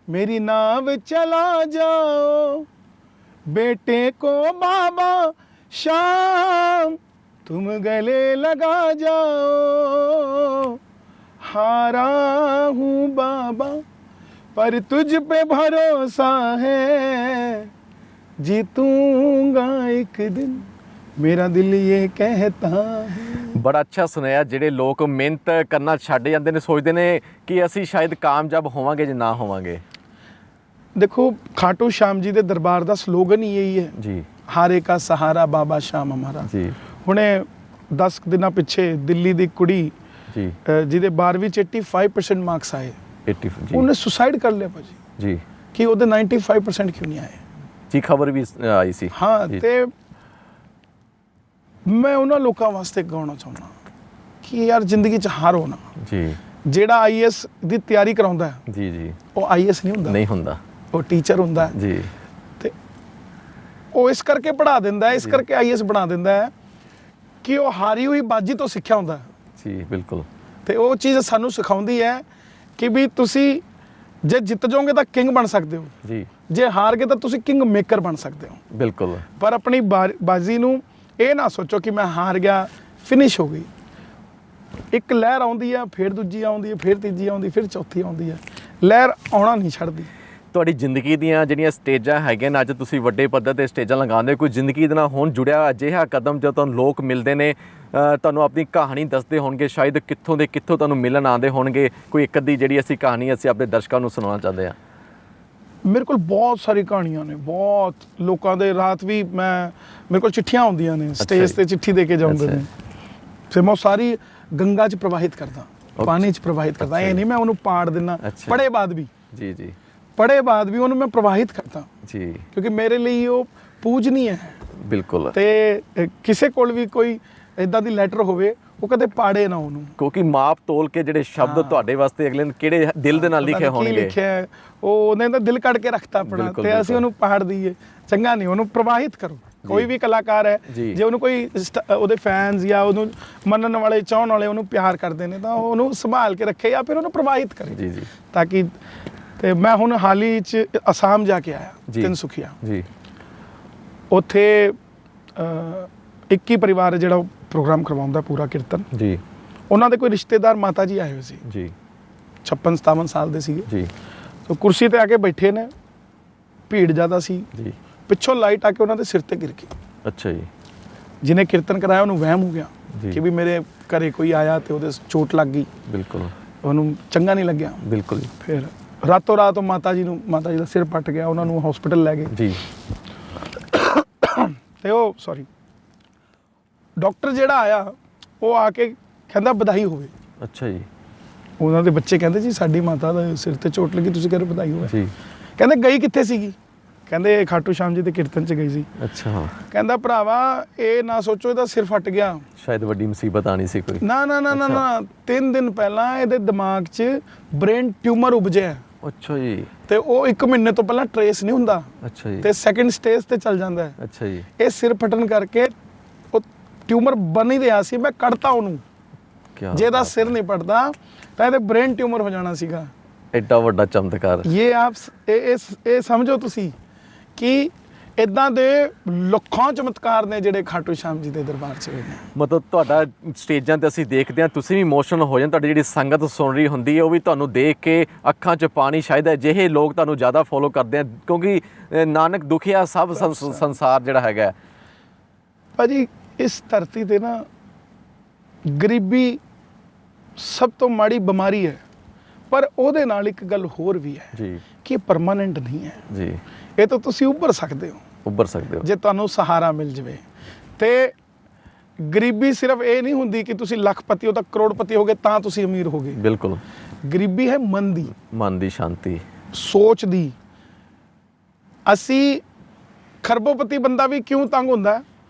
मेरी नाव चला जाओ, बेटे को बाबा शाम तुम गले लगा जाओ। हारा हूँ बाबा पर तुझ पे भरोसा है, जीतूंगा एक दिन मेरा दिल ये कहता है। बड़ा अच्छा सुनाया। ਜਿਹੜੇ ਲੋਕ ਮਿਹਨਤ ਕਰਨਾ ਛੱਡ ਜਾਂਦੇ ਨੇ, ਸੋਚਦੇ ਨੇ ਕਿ ਅਸੀਂ ਸ਼ਾਇਦ ਕਾਮਯਾਬ ਹੋਵਾਂਗੇ ਜਾਂ ਨਾ ਹੋਵਾਂਗੇ। ਦੇਖੋ ਖਾਟੂ ਸ਼ਾਮ ਜੀ ਦੇ ਦਰਬਾਰ ਦਾ ਸਲੋਗਨ ਹੀ ਇਹੀ ਹੈ ਜੀ ਹਾਰੇ ਕਾ ਸਹਾਰਾ ਬਾਬਾ ਸ਼ਾਮ ਹਮਾਰਾ ਜੀ। ਹੁਣੇ 10 ਦਿਨਾਂ ਪਿੱਛੇ ਦਿੱਲੀ ਦੀ ਕੁੜੀ ਜੀ ਜਿਹਦੇ 12ਵੀਂ ਚ 85% ਮਾਰਕਸ ਆਏ, 80 ਜੀ ਉਹਨੇ ਸੁਸਾਈਡ ਕਰ ਲਿਆ ਭਾਜੀ ਜੀ ਕਿ ਉਹਦੇ 95% ਕਿਉਂ ਨਹੀਂ ਆਏ। ਜੀ ਖਬਰ ਵੀ ਆਈ ਸੀ। ਹਾਂ ਜੀ। ਤੇ ਮੈਂ ਉਹਨਾਂ ਲੋਕਾਂ ਵਾਸਤੇ ਗਾਉਣਾ ਚਾਹੁੰਦਾ ਕਿ ਯਾਰ ਜ਼ਿੰਦਗੀ 'ਚ ਹਾਰੋ ਨਾ। ਜੀ ਜਿਹੜਾ ਆਈਐਸ ਦੀ ਤਿਆਰੀ ਕਰਾਉਂਦਾ ਹੈ, ਜੀ ਜੀ ਉਹ ਆਈਐਸ ਨਹੀਂ ਹੁੰਦਾ, ਨਹੀਂ ਹੁੰਦਾ ਉਹ ਟੀਚਰ ਹੁੰਦਾ ਹੈ। ਜੀ। ਤੇ ਉਹ ਇਸ ਕਰਕੇ ਪੜ੍ਹਾ ਦਿੰਦਾ ਹੈ, ਇਸ ਕਰਕੇ ਆਈਐਸ ਬਣਾ ਦਿੰਦਾ ਹੈ ਕਿ ਉਹ ਹਾਰੀ ਹੋਈ ਬਾਜੀ ਤੋਂ ਸਿੱਖਿਆ ਹੁੰਦਾ ਹੈ। ਜੀ ਬਿਲਕੁਲ। ਤੇ ਉਹ ਚੀਜ਼ ਸਾਨੂੰ ਸਿਖਾਉਂਦੀ ਹੈ ਕਿ ਵੀ ਤੁਸੀਂ ਜੇ ਜਿੱਤ ਜਾਓਗੇ ਤਾਂ ਕਿੰਗ ਬਣ ਸਕਦੇ ਹੋ, ਜੀ ਜੇ ਹਾਰ ਗਏ ਤਾਂ ਤੁਸੀਂ ਕਿੰਗ ਮੇਕਰ ਬਣ ਸਕਦੇ ਹੋ। ਬਿਲਕੁਲ। ਪਰ ਆਪਣੀ ਬਾਜੀ ਨੂੰ ਇਹ ਨਾ ਸੋਚੋ ਕਿ ਮੈਂ ਹਾਰ ਗਿਆ, ਫਿਨਿਸ਼ ਹੋ ਗਈ। ਇੱਕ ਲਹਿਰ ਆਉਂਦੀ ਆ, ਫਿਰ ਦੂਜੀ ਆਉਂਦੀ ਹੈ, ਫਿਰ ਤੀਜੀ ਆਉਂਦੀ, ਫਿਰ ਚੌਥੀ ਆਉਂਦੀ ਹੈ। ਲਹਿਰ ਆਉਣਾ ਨਹੀਂ ਛੱਡਦੀ। ਤੁਹਾਡੀ ਜ਼ਿੰਦਗੀ ਦੀਆਂ ਜਿਹੜੀਆਂ ਸਟੇਜਾਂ ਹੈਗੀਆਂ ਨੇ, ਅੱਜ ਤੁਸੀਂ ਵੱਡੇ ਪੱਧਰ ਤੇ ਸਟੇਜਾਂ ਲਗਾਉਂਦੇ ਹੋ, ਕੋਈ ਜ਼ਿੰਦਗੀ ਦੇ ਨਾਲ ਹੁਣ ਜੁੜਿਆ ਅਜਿਹਾ ਕਦਮ ਜਦੋਂ ਤੁਹਾਨੂੰ ਲੋਕ ਮਿਲਦੇ ਨੇ, ਤੁਹਾਨੂੰ ਆਪਣੀ ਕਹਾਣੀ ਦੱਸਦੇ ਹੋਣਗੇ, ਸ਼ਾਇਦ ਕਿੱਥੋਂ ਦੇ ਕਿੱਥੋਂ ਤੁਹਾਨੂੰ ਮਿਲਣ ਆਉਂਦੇ ਹੋਣਗੇ, ਕੋਈ ਇੱਕ ਅੱਧੀ ਜਿਹੜੀ ਅਸੀਂ ਕਹਾਣੀ ਅਸੀਂ ਆਪਣੇ ਦਰਸ਼ਕਾਂ ਨੂੰ ਸੁਣਾਉਣਾ ਚਾਹੁੰਦੇ ਹਾਂ। ਮੇਰੇ ਕੋਲ ਬਹੁਤ ਸਾਰੀ ਕਹਾਣੀਆਂ ਨੇ, ਬਹੁਤ ਲੋਕਾਂ ਦੇ ਰਾਤ ਵੀ ਮੇਰੇ ਕੋਲ ਚਿੱਠੀਆਂ ਆਉਂਦੀਆਂ ਨੇ, ਸਟੇਜ ਤੇ ਚਿੱਠੀ ਦੇ ਕੇ ਜਾਂਦੇ ਨੇ, ਫਿਰ ਮੈਂ ਸਾਰੀ ਗੰਗਾ 'ਚ ਪ੍ਰਵਾਹਿਤ ਕਰਦਾ, ਪਾਣੀ 'ਚ ਪ੍ਰਵਾਹਿਤ ਕਰਦਾ। ਇਹ ਨਹੀਂ ਮੈਂ ਉਹਨੂੰ ਪਾੜ ਦਿੰਦਾ, ਪੜ੍ਹੇ ਬਾਅਦ ਵੀ। ਜੀ ਜੀ। ਪੜ੍ਹੇ ਬਾਅਦ ਵੀ ਉਹਨੂੰ ਮੈਂ ਪ੍ਰਵਾਹਿਤ ਕਰਦਾ ਜੀ, ਕਿਉਂਕਿ ਮੇਰੇ ਲਈ ਉਹ ਪੂਜਨੀय ਹੈ। ਬਿਲਕੁਲ। ਤੇ ਕਿਸੇ ਕੋਲ ਵੀ ਕੋਈ ਇਦਾਂ ਦੀ ਲੈਟਰ ਹੋਵੇ, ਉਹ ਕਦੇ ਪਾੜੇ ਨਾ ਉਹਨੂੰ, ਕਿਉਂਕਿ ਮਾਪ ਤੋਲ ਕੇ ਜਿਹੜੇ ਸ਼ਬਦ ਤੁਹਾਡੇ ਵਾਸਤੇ ਅਗਲੇ ਨੇ ਕਿਹੜੇ ਦਿਲ ਦੇ ਨਾਲ ਲਿਖੇ ਹੋਣਗੇ, ਲਿਖਿਆ ਉਹਨੇ ਤਾਂ ਦਿਲ ਕੱਢ ਕੇ ਰੱਖਤਾ ਆਪਣਾ, ਤੇ ਅਸੀਂ ਉਹਨੂੰ ਪਾੜ ਦਈਏ, ਚੰਗਾ ਨਹੀਂ। ਉਹਨੂੰ ਪ੍ਰਵਾਹਿਤ ਕਰੋ। ਕੋਈ ਵੀ ਕਲਾਕਾਰ ਹੈ, ਜੇ ਉਹਨੂੰ ਕੋਈ ਉਹਦੇ ਫੈਨਸ ਜਾਂ ਉਹਨੂੰ ਮੰਨਣ ਵਾਲੇ, ਚਾਹਣ ਵਾਲੇ ਉਹਨੂੰ ਪਿਆਰ ਕਰਦੇ ਨੇ, ਤਾਂ ਉਹਨੂੰ ਸੰਭਾਲ ਕੇ ਰੱਖੇ ਜਾਂ ਫਿਰ ਉਹਨੂੰ ਪ੍ਰਵਾਹਿਤ ਕਰੇ। ਜੀ ਜੀ। ਤਾਂ ਕਿ ਤੇ ਮੈਂ ਹੁਣ ਹਾਲ ਹੀ 'ਚ ਅਸਾਮ ਜਾ ਕੇ ਆਇਆ, ਤਿਨਸੁਖੀਆ ਜੀ। ਉੱਥੇ 21 ਪਰਿਵਾਰ ਜਿਹੜਾ ਉਹ ਪ੍ਰੋਗਰਾਮ ਕਰਵਾਉਂਦਾ ਪੂਰਾ ਕੀਰਤਨ ਜੀ। ਉਹਨਾਂ ਦੇ ਕੋਈ ਰਿਸ਼ਤੇਦਾਰ ਮਾਤਾ ਜੀ ਆਏ ਹੋਏ ਸੀ ਜੀ, 56-57 ਸਾਲ ਦੇ ਸੀਗੇ ਜੀ। ਸੋ ਕੁਰਸੀ ਤੇ ਆ ਕੇ ਬੈਠੇ ਨੇ, ਭੀੜ ਜ਼ਿਆਦਾ ਸੀ ਜੀ। ਪਿੱਛੋਂ ਲਾਈਟ ਆ ਕੇ ਉਹਨਾਂ ਦੇ ਸਿਰ ਤੇ ਗਿਰ ਗਈ। ਅੱਛਾ ਜੀ। ਜਿਹਨੇ ਕੀਰਤਨ ਕਰਾਇਆ ਉਹਨੂੰ ਵਹਿਮ ਹੋ ਗਿਆ ਕਿ ਵੀ ਮੇਰੇ ਘਰੇ ਕੋਈ ਆਇਆ ਤੇ ਉਹਦੇ ਚੋਟ ਲੱਗ ਗਈ। ਬਿਲਕੁਲ। ਉਹਨੂੰ ਚੰਗਾ ਨਹੀਂ ਲੱਗਿਆ। ਬਿਲਕੁਲ। ਫਿਰ ਰਾਤੋਂ ਰਾਤ ਮਾਤਾ ਜੀ ਦਾ ਸਿਰ ਪੱਟ ਗਿਆ, ਉਹਨਾਂ ਨੂੰ ਹਸਪੀਟਲ ਲੈ ਗਏ ਜੀ। ਤੇ ਉਹ ਡਾਕਟਰ ਜਿਹੜਾ ਆਇਆ, ਉਹ ਆ ਕੇ ਕਹਿੰਦਾ ਵਧਾਈ ਹੋਵੇ। ਅੱਛਾ ਜੀ। ਉਹਨਾਂ ਦੇ ਬੱਚੇ ਕਹਿੰਦੇ ਜੀ ਸਾਡੀ ਮਾਤਾ ਦੇ ਸਿਰ ਤੇ ਚੋਟ ਲੱਗੀ, ਤੁਸੀਂ ਕਹਿੰਦੇ ਵਧਾਈ ਹੋਵੇ ਜੀ। ਕਹਿੰਦੇ ਗਈ ਕਿੱਥੇ ਸੀਗੀ? ਕਹਿੰਦੇ ਖਾਟੂ ਸ਼ਾਮ ਜੀ ਦੇ ਕੀਰਤਨ 'ਚ ਗਈ ਸੀ। ਅੱਛਾ। ਕਹਿੰਦਾ ਭਰਾਵਾ ਇਹ ਨਾ ਸੋਚੋ ਇਹਦਾ ਸਿਰ ਫਟ ਗਿਆ, ਸ਼ਾਇਦ ਵੱਡੀ ਮੁਸੀਬਤ ਆਣੀ ਸੀ ਕੋਈ। ਨਾ ਨਾ ਨਾ ਨਾ 3 ਦਿਨ ਪਹਿਲਾਂ ਇਹਦੇ ਦਿਮਾਗ 'ਚ ਬ੍ਰੇਨ ਟਿਊਮਰ ਉਪਜਿਆ। ਅੱਛਾ ਜੀ। ਤੇ ਉਹ 1 ਮਹੀਨੇ ਤੋਂ ਪਹਿਲਾਂ ਟਰੇਸ ਨਹੀਂ ਹੁੰਦਾ। ਅੱਛਾ ਜੀ। ਤੇ ਸੈਕੰਡ ਸਟੇਜ ਤੇ ਚੱਲ ਜਾਂਦਾ ਹੈ। ਅੱਛਾ ਜੀ। ਇਹ ਸਿਰ ਫਟਣ ਕਰਕੇ ਉਹ ਟਿਊਮਰ ਬਣ ਹੀ ਰਿਹਾ ਸੀ, ਮੈਂ ਕੱਢਤਾ ਉਹਨੂੰ। ਜੇ ਇਹਦਾ ਸਿਰ ਨਹੀਂ ਪੜਦਾ ਤਾਂ ਇਹਦੇ ਬ੍ਰੇਨ ਟਿਊਮਰ ਹੋ ਜਾਣਾ ਸੀਗਾ। ਐਡਾ ਵੱਡਾ ਚਮਤਕਾਰ। ਇਹ ਸਮਝੋ ਤੁਸੀਂ ਕਿ ਇਦਾਂ ਦੇ ਲੱਖਾਂ ਚਮਤਕਾਰ ਨੇ ਜਿਹੜੇ ਖਾਟੂ ਸ਼ਾਮ ਜੀ ਦੇ ਦਰਬਾਰ 'ਚ ਹੋਏ ਨੇ। ਮਤਲਬ ਤੁਹਾਡਾ ਸਟੇਜਾਂ ਤੇ ਅਸੀਂ ਦੇਖਦੇ ਹਾਂ, ਤੁਸੀਂ ਵੀ ਇਮੋਸ਼ਨਲ ਹੋ ਜਾਂਦੇ, ਤੁਹਾਡੀ ਜਿਹੜੀ ਸੰਗਤ ਸੁਣ ਰਹੀ ਹੁੰਦੀ ਹੈ ਉਹ ਵੀ ਤੁਹਾਨੂੰ ਦੇਖ ਕੇ ਅੱਖਾਂ 'ਚ ਪਾਣੀ, ਸ਼ਾਇਦ ਅਜਿਹੇ ਲੋਕ ਤੁਹਾਨੂੰ ਜ਼ਿਆਦਾ ਫੋਲੋ ਕਰਦੇ ਆ, ਕਿਉਂਕਿ ਨਾਨਕ ਦੁਖੀਆ ਸਭ ਸੰਸਾਰ ਜਿਹੜਾ ਹੈਗਾ ਭਾਜੀ, ਇਸ ਧਰਤੀ ਤੇ ਨਾ ਗਰੀਬੀ ਸਭ ਤੋਂ ਮਾੜੀ ਬਿਮਾਰੀ ਹੈ। ਪਰ ਉਹਦੇ ਨਾਲ ਇੱਕ ਗੱਲ ਹੋਰ ਵੀ ਹੈ ਜੀ, ਕਿ ਪਰਮਾਨੈਂਟ ਨਹੀਂ ਹੈ ਜੀ। ਇਹ ਤਾਂ ਤੁਸੀਂ ਉੱਭਰ ਸਕਦੇ ਹੋ ਜੇ ਤੁਹਾਨੂੰ ਸਹਾਰਾ ਮਿਲ ਜਾਵੇ। ਤੇ ਗਰੀਬੀ ਸਿਰਫ ਇਹ ਨਹੀਂ ਹੁੰਦੀ ਕਿ ਤੁਸੀਂ ਲੱਖਪਤੀ ਹੋ ਤਾਂ ਕਰੋੜਪਤੀ ਹੋਗੇ ਤਾਂ ਤੁਸੀਂ ਅਮੀਰ ਹੋਗੇ। ਬਿਲਕੁਲ। ਗਰੀਬੀ ਹੈ ਮਨ ਦੀ ਸ਼ਾਂਤੀ, ਸੋਚ ਦੀ। ਅਸੀਂ ਖਰਬੋਪਤੀ ਬੰਦਾ ਵੀ ਕਿਉਂ ਤੰਗ ਹੁੰਦਾ?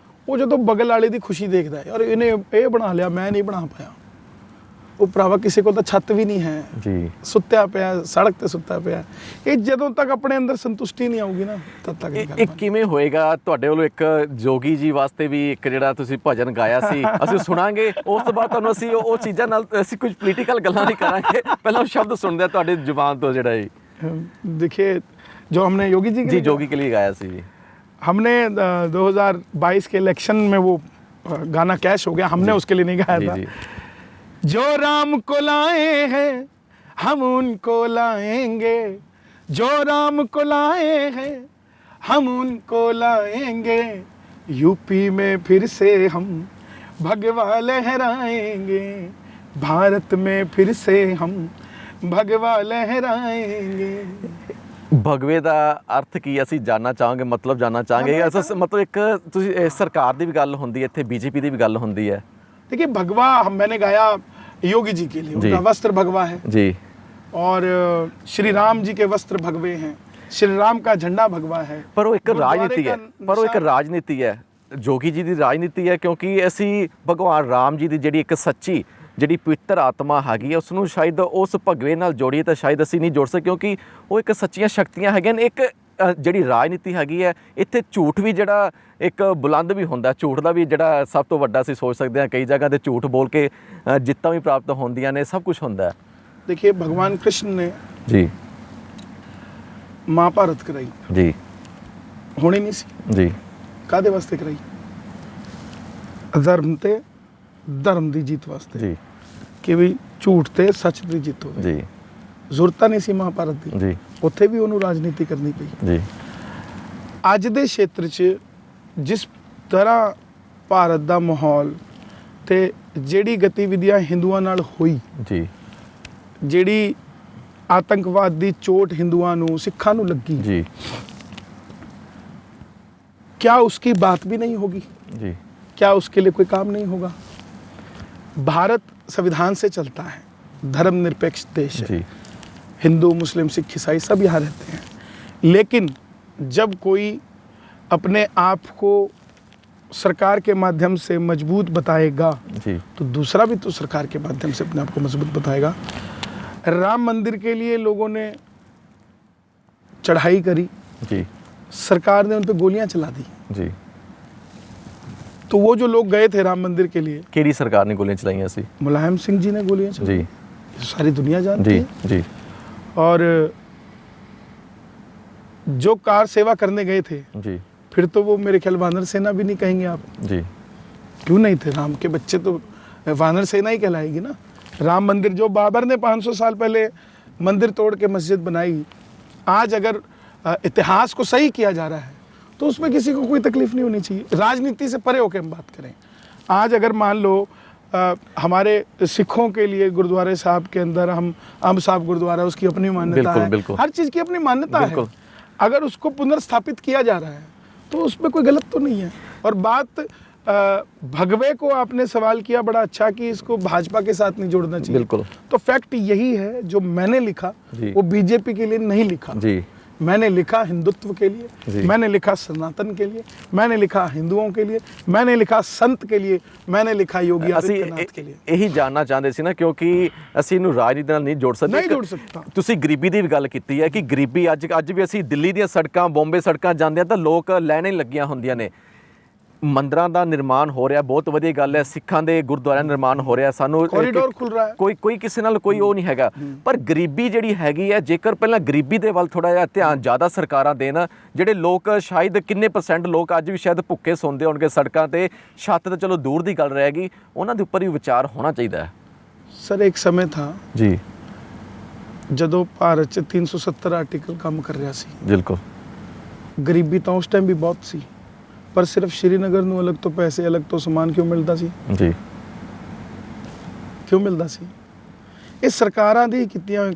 ਉਹ ਜਦੋਂ ਬਗਲ ਵਾਲੇ ਦੀ ਖੁਸ਼ੀ ਦੇਖਦਾ ਹੈ, ਯਾਰ ਇਹਨੇ ਇਹ ਬਣਾ ਲਿਆ, ਮੈਂ ਨਹੀਂ ਬਣਾ ਪਾਇਆ। ਉਹ ਭਰਾਵਾ ਕਿਸੇ ਕੋਲ ਤਾਂ ਛੱਤ ਵੀ ਨਹੀਂ ਹੈ ਜੀ, ਸੁੱਤਿਆ ਪਿਆ, ਸੜਕ ਤੇ ਸੁੱਤਾ ਪਿਆ। ਇਹ ਜਦੋਂ ਤੱਕ ਆਪਣੇ ਅੰਦਰ ਸੰਤੁਸ਼ਟੀ ਨਹੀਂ ਆਊਗੀ ਨਾ, ਤਦ ਤੱਕ ਇਹ ਕਿਵੇਂ ਹੋਏਗਾ? ਤੁਹਾਡੇ ਵੱਲੋਂ ਇੱਕ ਜੋਗੀ ਜੀ ਵਾਸਤੇ ਵੀ ਇੱਕ ਜਿਹੜਾ ਤੁਸੀਂ ਭਜਨ ਗਾਇਆ ਸੀ, ਅਸੀਂ ਸੁਣਾਂਗੇ। ਉਸ ਤੋਂ ਬਾਅਦ ਤੁਹਾਨੂੰ ਅਸੀਂ ਉਹ ਚੀਜ਼ਾਂ ਨਾਲ ਅਸੀਂ ਕੁਝ ਪੋਲੀਟੀਕਲ ਗੱਲਾਂ ਨਹੀਂ ਕਰਾਂਗੇ, ਪਹਿਲਾਂ ਸ਼ਬਦ ਸੁਣਦੇ ਤੁਹਾਡੇ ਜ਼ੁਬਾਨ ਤੋਂ। ਜਿਹੜਾ देखिए जो हमने योगी जी जोगी के लिए गाया सी जी, हमने 2022 के इलेक्शन में वो गाना कैश हो गया, हमने उसके लिए नहीं गाया था। जो राम को लाए हैं हम उनको लाएंगे, जो राम को लाए हैं हम उनको लाएंगे, यूपी में फिर से हम भगवा लहराएंगे, भारत में फिर से हम भगवा लहराएंगे। ਭਗਵੇ ਦਾ ਅਰਥ ਕੀ ਅਸੀਂ ਜਾਨਣਾ ਚਾਹਾਂਗੇ, ਮਤਲਬ ਜਾਨਣਾ ਚਾਹਾਂਗੇ। मतलब एक ਤੁਸੀਂ ਸਰਕਾਰ ਦੀ ਵੀ ਗੱਲ ਹੁੰਦੀ ਹੈ, ਇੱਥੇ ਬੀਜੇਪੀ ਦੀ ਵੀ ਗੱਲ ਹੁੰਦੀ ਹੈ। देखिए भगवा मैंने गाया योगी जी के लिए, उनका वस्त्र भगवा है जी, और श्री राम जी के वस्त्र भगवे हैं, श्री राम का झंडा भगवा है। पर वो एक राजनीति है, पर वो एक राजनीति है, जोगी जी ਦੀ ਰਾਜਨੀਤੀ ਹੈ, ਕਿਉਂਕਿ ਅਸੀਂ ਭਗਵਾਨ ਰਾਮ ਜੀ ਦੀ ਜਿਹੜੀ ਇੱਕ ਸੱਚੀ ਜਿਹੜੀ ਪਵਿੱਤਰ ਆਤਮਾ ਹੈਗੀ ਹੈ ਉਸ ਨੂੰ ਸ਼ਾਇਦ ਉਸ ਭਗਵੇ ਨਾਲ ਜੋੜੀਏ ਤਾਂ ਸ਼ਾਇਦ ਅਸੀਂ ਨਹੀਂ ਜੋੜ ਸਕਦੇ, ਕਿਉਂਕਿ ਉਹ ਇੱਕ ਸੱਚੀਆਂ ਸ਼ਕਤੀਆਂ ਹੈਗੀਆਂ ਨੇ। ਇੱਕ ਜਿਹੜੀ ਰਾਜਨੀਤੀ ਹੈਗੀ ਹੈ, ਇੱਥੇ ਝੂਠ ਵੀ ਜਿਹੜਾ ਇੱਕ ਬੁਲੰਦ ਵੀ ਹੁੰਦਾ, ਝੂਠ ਦਾ ਵੀ ਜਿਹੜਾ ਸਭ ਤੋਂ ਵੱਡਾ ਅਸੀਂ ਸੋਚ ਸਕਦੇ ਹਾਂ। ਕਈ ਜਗ੍ਹਾ ਤੇ ਝੂਠ ਬੋਲ ਕੇ ਜਿੱਤਾਂ ਵੀ ਪ੍ਰਾਪਤ ਹੁੰਦੀਆਂ ਨੇ, ਸਭ ਕੁਝ ਹੁੰਦਾ ਹੈ। देखिए भगवान कृष्ण ने जी महाभारत कराई जी, होनी नहीं सी जी, कादे वास्ते कराई? अधर्म ते धर्म दी जीत वास्ते जी, कि भी झूठ ते सच दी जीत हो जी, ਜ਼ਰੂਰਤ ਨਹੀਂ ਸੀ ਮਹਾਭਾਰਤ ਦੀ ਜੀ, ਉੱਥੇ ਵੀ ਉਹਨੂੰ ਰਾਜਨੀਤੀ ਕਰਨੀ ਪਈ ਜੀ। ਅੱਜ ਦੇ ਖੇਤਰ 'ਚ ਜਿਸ ਤਰ੍ਹਾਂ ਭਾਰਤ ਦਾ ਮਾਹੌਲ ਤੇ ਜਿਹੜੀ ਗਤੀਵਿਧੀਆਂ ਹਿੰਦੂਆਂ ਨਾਲ ਹੋਈ, ਜੀ, ਜਿਹੜੀ ਆਤੰਕਵਾਦ ਦੀ ਚੋਟ ਹਿੰਦੂਆਂ ਨੂੰ ਸਿੱਖਾਂ ਨੂੰ ਲੱਗੀ, जी, क्या उसकी बात भी नहीं होगी? जी, क्या उसके लिए कोई काम नहीं होगा? भारत संविधान से चलता है, धर्मनिरपेक्ष देश है, जी, हिंदू मुस्लिम सिख ईसाई सब यहाँ रहते हैं। लेकिन जब कोई अपने आप को सरकार के माध्यम से मजबूत बताएगा जी, तो दूसरा भी तो सरकार के माध्यम से अपने आप को मजबूत बताएगा। राम मंदिर के लिए लोगों ने चढ़ाई करी, जी, सरकार ने उन पर गोलियां चला दी। जी। तो वो जो लोग गए थे राम मंदिर के लिए, ਕਿਹੜੀ ਸਰਕਾਰ ਨੇ ਗੋਲੀਆਂ ਚਲਾਈਆਂ ਸੀ? मुलायम सिंह जी ने गोलियां चलाई, जी, सारी दुनिया जानती जी, है। जी, और जो कार सेवा करने गए थे, जी, फिर तो वो मेरे ख्याल वानर सेना भी नहीं कहेंगे आप, जी, क्यों नहीं थे? राम के बच्चे तो वानर सेना ही कहलाएगी ना। राम मंदिर जो बाबर ने 500 साल पहले मंदिर तोड़ के मस्जिद बनाई, आज अगर इतिहास को सही किया जा रहा है तो उसमें किसी को कोई तकलीफ नहीं होनी चाहिए। राजनीति से परे होकर हम बात करें। आज अगर मान लो हमारे सिखों के लिए गुरुद्वारे साहब के अंदर हम अम्ब साहब गुरुद्वारा, उसकी अपनी मान्यता है, बिल्कुल। हर चीज़ की अपनी मान्यता है। अगर उसको पुनर्स्थापित किया जा रहा है तो उसमें कोई गलत तो नहीं है। और बात भगवे को आपने सवाल किया, बड़ा अच्छा कि इसको भाजपा के साथ नहीं जोड़ना चाहिए। बिल्कुल। तो फैक्ट यही है, जो मैंने लिखा वो बीजेपी के लिए नहीं लिखा जी, मैंने लिखा हिंदुत्व के लिए, मैंने लिखा सनातन के लिए, मैंने लिखा हिंदुओं के लिए, मैंने लिखा संत के लिए, मैंने लिखा योगी आदित्यनाथ के लिए। यही जानना चाहते ਸੀ ਨਾ, ਕਿਉਂਕਿ ਅਸੀਂ ਇਹਨੂੰ ਰਾਜਨੀਤੀ ਨਾਲ ਨਹੀਂ ਜੋੜ ਸਕਦੇ। ਨਹੀਂ ਜੋੜ ਸਕਦਾ। ਤੁਸੀਂ ਗਰੀਬੀ ਦੀ ਵੀ ਗੱਲ ਕੀਤੀ ਹੈ ਕਿ ਗਰੀਬੀ ਅੱਜ ਵੀ ਅਸੀਂ ਦਿੱਲੀ ਦੀਆਂ ਸੜਕਾਂ, ਬੰਬੇ ਸੜਕਾਂ ਜਾਂਦੇ ਆ ਤਾਂ ਲੋਕ ਲਾਈਨਾਂ ਹੀ ਲੱਗੀਆਂ ਹੁੰਦੀਆਂ ਨੇ। ਮੰਦਰਾਂ ਦਾ ਨਿਰਮਾਣ ਹੋ ਰਿਹਾ, ਬਹੁਤ ਵਧੀਆ ਗੱਲ ਹੈ। ਸਿੱਖਾਂ ਦੇ ਗੁਰਦੁਆਰਿਆਂ ਦਾ ਨਿਰਮਾਣ ਹੋ ਰਿਹਾ, ਸਾਨੂੰ ਕੋਰੀਡੋਰ ਖੁੱਲ ਰਿਹਾ ਹੈ, ਕੋਈ ਕਿਸੇ ਨਾਲ ਕੋਈ ਉਹ ਨਹੀਂ ਹੈਗਾ। ਪਰ ਗਰੀਬੀ ਜਿਹੜੀ ਹੈਗੀ ਹੈ, ਜੇਕਰ ਪਹਿਲਾਂ ਗਰੀਬੀ ਦੇ ਵੱਲ ਥੋੜਾ ਜਿਹਾ ਧਿਆਨ ਜ਼ਿਆਦਾ ਸਰਕਾਰਾਂ ਦੇਣ, ਜਿਹੜੇ ਲੋਕ ਸ਼ਾਇਦ ਕਿੰਨੇ % ਲੋਕ ਅੱਜ ਵੀ ਸ਼ਾਇਦ ਭੁੱਖੇ ਸੌਂਦੇ ਹੋਣਗੇ ਸੜਕਾਂ ਤੇ, ਛੱਤ ਤੇ ਚਲੋ ਦੂਰ ਦੀ ਗੱਲ ਰਹੇਗੀ, ਉਹਨਾਂ ਦੇ ਉੱਪਰ ਵੀ ਵਿਚਾਰ ਹੋਣਾ ਚਾਹੀਦਾ ਹੈ। ਸਰ ਇੱਕ ਸਮੇਂ ਥਾ ਜੀ, ਜਦੋਂ ਭਾਰਤ 'ਚ 370 ਆਰਟੀਕਲ ਕੰਮ ਕਰ ਰਿਹਾ ਸੀ। ਬਿਲਕੁਲ। ਗਰੀਬੀ ਤਾਂ ਉਸ ਟਾਈਮ ਵੀ ਬਹੁਤ ਸੀ, ਪਰ ਸਿਰਫ ਸ਼੍ਰੀਨਗਰ ਨੂੰ ਅਲੱਗ ਤੋਂ ਪੈਸੇ, ਅਲੱਗ ਤੋਂ ਸਮਾਨ ਕਿਉਂ ਮਿਲਦਾ ਸੀ? ਜੀ, ਕਿਉਂ ਮਿਲਦਾ ਸੀ? ਇਹ ਸਰਕਾਰਾਂ ਦੀ ਕੀਤੀਆਂ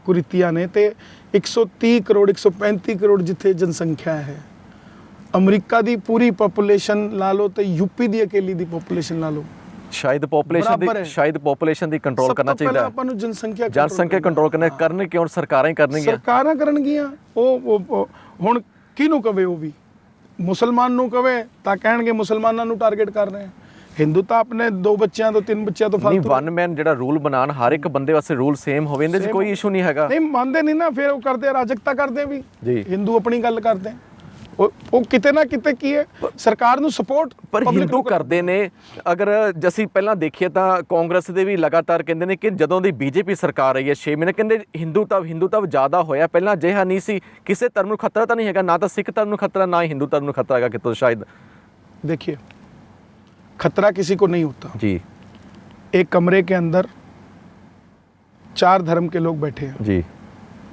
ਕੁਰੀਤੀਆਂ ਨੇ। ਤੇ 130 ਕਰੋੜ 135 ਕਰੋੜ ਜਿੱਥੇ ਜਨਸੰਖਿਆ ਹੈ, ਅਮਰੀਕਾ ਦੀ ਪੂਰੀ ਪੋਪੂਲੇਸ਼ਨ ਲਾ ਲਓ ਤੇ ਯੂਪੀ ਦੀ ਅਕੇਲੀ ਦੀ ਪੋਪੂਲੇਸ਼ਨ ਲਾ ਲਓ, ਸ਼ਾਇਦ ਪੋਪੂਲੇਸ਼ਨ ਦੀ ਕੰਟਰੋਲ ਕਰਨਾ ਚਾਹੀਦਾ ਹੈ। ਆਪਾਂ ਨੂੰ ਜਨਸੰਖਿਆ ਕੰਟਰੋਲ ਕਰਨ ਕਿਉਂ ਸਰਕਾਰਾਂ ਹੀ ਕਰਨਗੀਆਂ? ਸਰਕਾਰਾਂ ਕਰਨਗੀਆਂ। ਉਹ ਹੁਣ ਕਿਹਨੂੰ ਕਵੇ? ਉਹ ਵੀ ਮੁਸਲਮਾਨ ਨੂੰ ਕਵੇ ਤਾਂ ਕਹਿਣਗੇ ਮੁਸਲਮਾਨਾਂ ਨੂੰ ਟਾਰਗੇਟ ਕਰ ਰਹੇ ਆ। ਹਿੰਦੂ ਤਾਂ ਆਪਣੇ 2 ਬੱਚਿਆਂ ਤੋਂ 3 ਬੱਚਿਆਂ ਤੋਂ ਨਹੀਂ, ਵਨ ਮੈਨ ਜਿਹੜਾ ਰੂਲ ਬਣਾਉਣ, ਹਰ ਇੱਕ ਬੰਦੇ ਵਾਸਤੇ ਰੂਲ ਸੇਮ ਹੋਵੇ, ਇਹਦੇ 'ਚ ਕੋਈ ਇਸ਼ੂ ਨਹੀਂ ਹੈਗਾ। ਨਹੀਂ ਮੰਨਦੇ ਨਹੀਂ ਨਾ, ਫਿਰ ਉਹ ਕਰਦੇ ਅਰਾਜਕਤਾ ਕਰਦੇ ਵੀ ਜੀ। ਹਿੰਦੂ ਆਪਣੀ ਗੱਲ ਕਰਦੇ, ਉਹ ਕਿਤੇ ਨਾ ਕਿਤੇ ਕੀ ਹੈ, ਸਰਕਾਰ ਨੂੰ ਸਪੋਰਟ ਪਰ ਹਿੰਦੂ ਕਰਦੇ ਨੇ। ਅਗਰ ਅਸੀਂ ਪਹਿਲਾਂ ਦੇਖੀਏ ਤਾਂ ਕਾਂਗਰਸ ਦੇ ਵੀ ਲਗਾਤਾਰ ਕਹਿੰਦੇ ਨੇ ਕਿ ਜਦੋਂ ਦੀ ਬੀਜੇਪੀ ਸਰਕਾਰ ਆਈ ਹੈ 6 ਮਹੀਨੇ, ਕਹਿੰਦੇ ਹਿੰਦੂ ਤਾਂ ਜ਼ਿਆਦਾ ਹੋਇਆ, ਪਹਿਲਾਂ ਅਜਿਹਾ ਨਹੀਂ ਸੀ। ਕਿਸੇ ਧਰਮ ਨੂੰ ਖਤਰਾ ਤਾਂ ਨਹੀਂ ਹੈਗਾ, ਨਾ ਤਾਂ ਸਿੱਖ ਧਰਮ ਨੂੰ ਖਤਰਾ, ਨਾ ਹੀ ਹਿੰਦੂ ਧਰਮ ਨੂੰ ਖਤਰਾ ਹੈਗਾ ਕਿਤੋਂ ਸ਼ਾਇਦ। देखिए खतरा किसी को नहीं होता जी। एक कमरे के अंदर 4 धर्म के लोग बैठे हैं जी,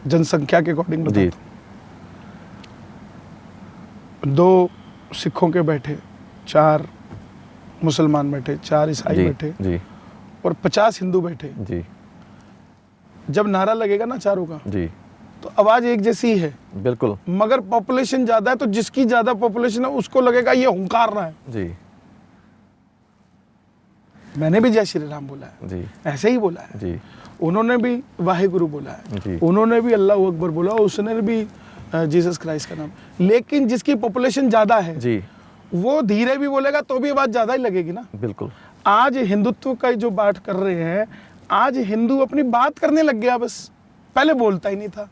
जनसंख्या के अकॉर्डिंग जी, 2 सिखों के बैठे, 4 मुसलमान बैठे, 4 ईसाई बैठे जी, और 50 हिंदू बैठे जी। जब नारा लगेगा ना चारों का जी, तो आवाज एक जैसी है बिल्कुल, मगर पॉपुलेशन ज्यादा है तो जिसकी ज्यादा पॉपुलेशन है उसको लगेगा ये हुंकार रहा है जी। मैंने भी जय श्री राम बोला है जी, ऐसे ही बोला है जी, उन्होंने भी वाहेगुरु बोला जी। है, उन्होंने भी अल्लाह अकबर बोला, उसने भी जीसस क्राइस्ट का नाम। लेकिन जिसकी पॉपुलेशन ज्यादा है जी, वो धीरे भी बोलेगा तो भी आवाज ज्यादा ही लगेगी ना। बिल्कुल। आज हिंदुत्व का जो बात कर रहे हैं, आज हिंदू अपनी बात करने लग गया, बस पहले बोलता ही नहीं था।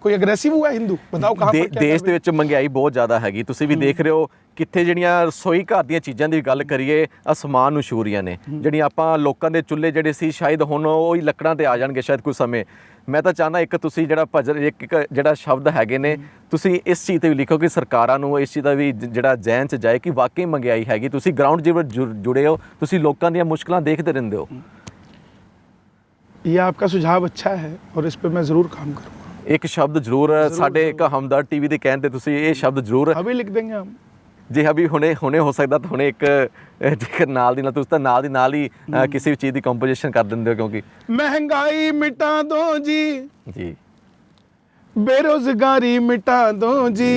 ਕੋਈ ਅਗਰੈਸਿਵ ਹੋਇਆ ਹਿੰਦੂ ਬਤਾਓ ਕਹਾਂ ਪਰ ਦੇਸ਼ ਦੇ ਵਿੱਚ ਮਹਿੰਗਾਈ ਬਹੁਤ ਜ਼ਿਆਦਾ ਹੈਗੀ, ਤੁਸੀਂ ਵੀ ਦੇਖ ਰਹੇ ਹੋ ਕਿੱਥੇ ਜਿਹੜੀਆਂ ਰਸੋਈ ਘਰ ਦੀਆਂ ਚੀਜ਼ਾਂ ਦੀ ਗੱਲ ਕਰੀਏ ਅਸਮਾਨ ਨੂੰ ਛੂਰੀਆਂ ਨੇ, ਜਿਹੜੀਆਂ ਆਪਾਂ ਲੋਕਾਂ ਦੇ ਚੁੱਲ੍ਹੇ ਜਿਹੜੇ ਸੀ ਸ਼ਾਇਦ ਹੁਣ ਉਹ ਹੀ ਲੱਕੜਾਂ ਤੇ ਆ ਜਾਣਗੇ ਸ਼ਾਇਦ ਕੁਝ ਸਮੇਂ। ਮੈਂ ਤਾਂ ਚਾਹੁੰਦਾ ਇੱਕ ਤੁਸੀਂ ਜਿਹੜਾ ਭਜਨ ਇੱਕ ਜਿਹੜਾ ਸ਼ਬਦ ਹੈਗੇ ਨੇ ਤੁਸੀਂ ਇਸ ਚੀਜ਼ ਤੇ ਵੀ ਲਿਖੋ ਕਿ ਸਰਕਾਰਾਂ ਨੂੰ ਇਸ ਚੀਜ਼ ਦਾ ਵੀ ਜਿਹੜਾ ਜ਼ਹਿਨ 'ਚ ਜਾਏ ਕਿ ਵਾਕਈ ਮਹਿੰਗਾਈ ਹੈਗੀ। ਤੁਸੀਂ ਗਰਾਊਂਡ ਜ਼ੀਰੋ ਜੁੜੇ ਹੋ, ਤੁਸੀਂ ਲੋਕਾਂ ਦੀਆਂ ਮੁਸ਼ਕਲਾਂ ਦੇਖਦੇ ਰਹਿੰਦੇ ਹੋ। ये आपका सुझाव अच्छा है और इस पे मैं ज़रूर काम करूँगा। ਇੱਕ ਸ਼ਬਦ ਜ਼ਰੂਰ ਸਾਡੇ ਇੱਕ ਹਮਦਰਦ ਟੀਵੀ ਦੇ ਕਹਿਣ ਤੇ ਤੁਸੀਂ ਇਹ ਸ਼ਬਦ ਜ਼ਰੂਰ अभी लिख देंगे हम। ਜੇ ਅਭੀ ਹੁਣੇ ਹੋ ਸਕਦਾ ਤਾਂ ਹੁਣੇ ਇੱਕ ਜੇਕਰ ਨਾਲ ਦੀ ਨਾਲ ਤੁਸੀਂ ਤਾਂ ਨਾਲ ਦੀ ਨਾਲ ਹੀ ਕਿਸੇ ਵੀ ਚੀਜ਼ ਦੀ ਕੰਪੋਜੀਸ਼ਨ ਕਰ ਦਿੰਦੇ ਹੋ ਕਿਉਂਕਿ महंगाई मिटा दो जी, ਜੀ बेरोजगारी मिटा दो जी,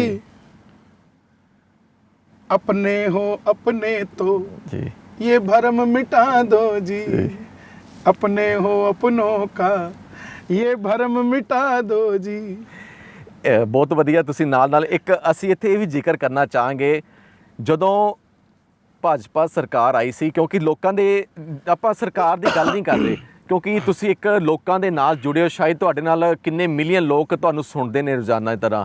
अपने हो अपने तो ਜੀ ये भरम मिटा दो जी, अपने हो अपनों का ये भरम मिटा दो जी। ਬਹੁਤ ਵਧੀਆ। ਤੁਸੀਂ ਨਾਲ ਨਾਲ ਇੱਕ ਅਸੀਂ ਇੱਥੇ ਇਹ ਵੀ ਜ਼ਿਕਰ ਕਰਨਾ ਚਾਹਾਂਗੇ ਜਦੋਂ ਭਾਜਪਾ ਸਰਕਾਰ ਆਈ ਸੀ, ਕਿਉਂਕਿ ਲੋਕਾਂ ਦੇ ਆਪਾਂ ਸਰਕਾਰ ਦੀ ਗੱਲ ਨਹੀਂ ਕਰ ਰਹੇ ਕਿਉਂਕਿ ਤੁਸੀਂ ਇੱਕ ਲੋਕਾਂ ਦੇ ਨਾਲ ਜੁੜੇ ਹੋ, ਸ਼ਾਇਦ ਤੁਹਾਡੇ ਨਾਲ ਕਿੰਨੇ ਮਿਲੀਅਨ ਲੋਕ ਤੁਹਾਨੂੰ ਸੁਣਦੇ ਨੇ ਰੋਜ਼ਾਨਾ ਦੀ ਤਰ੍ਹਾਂ।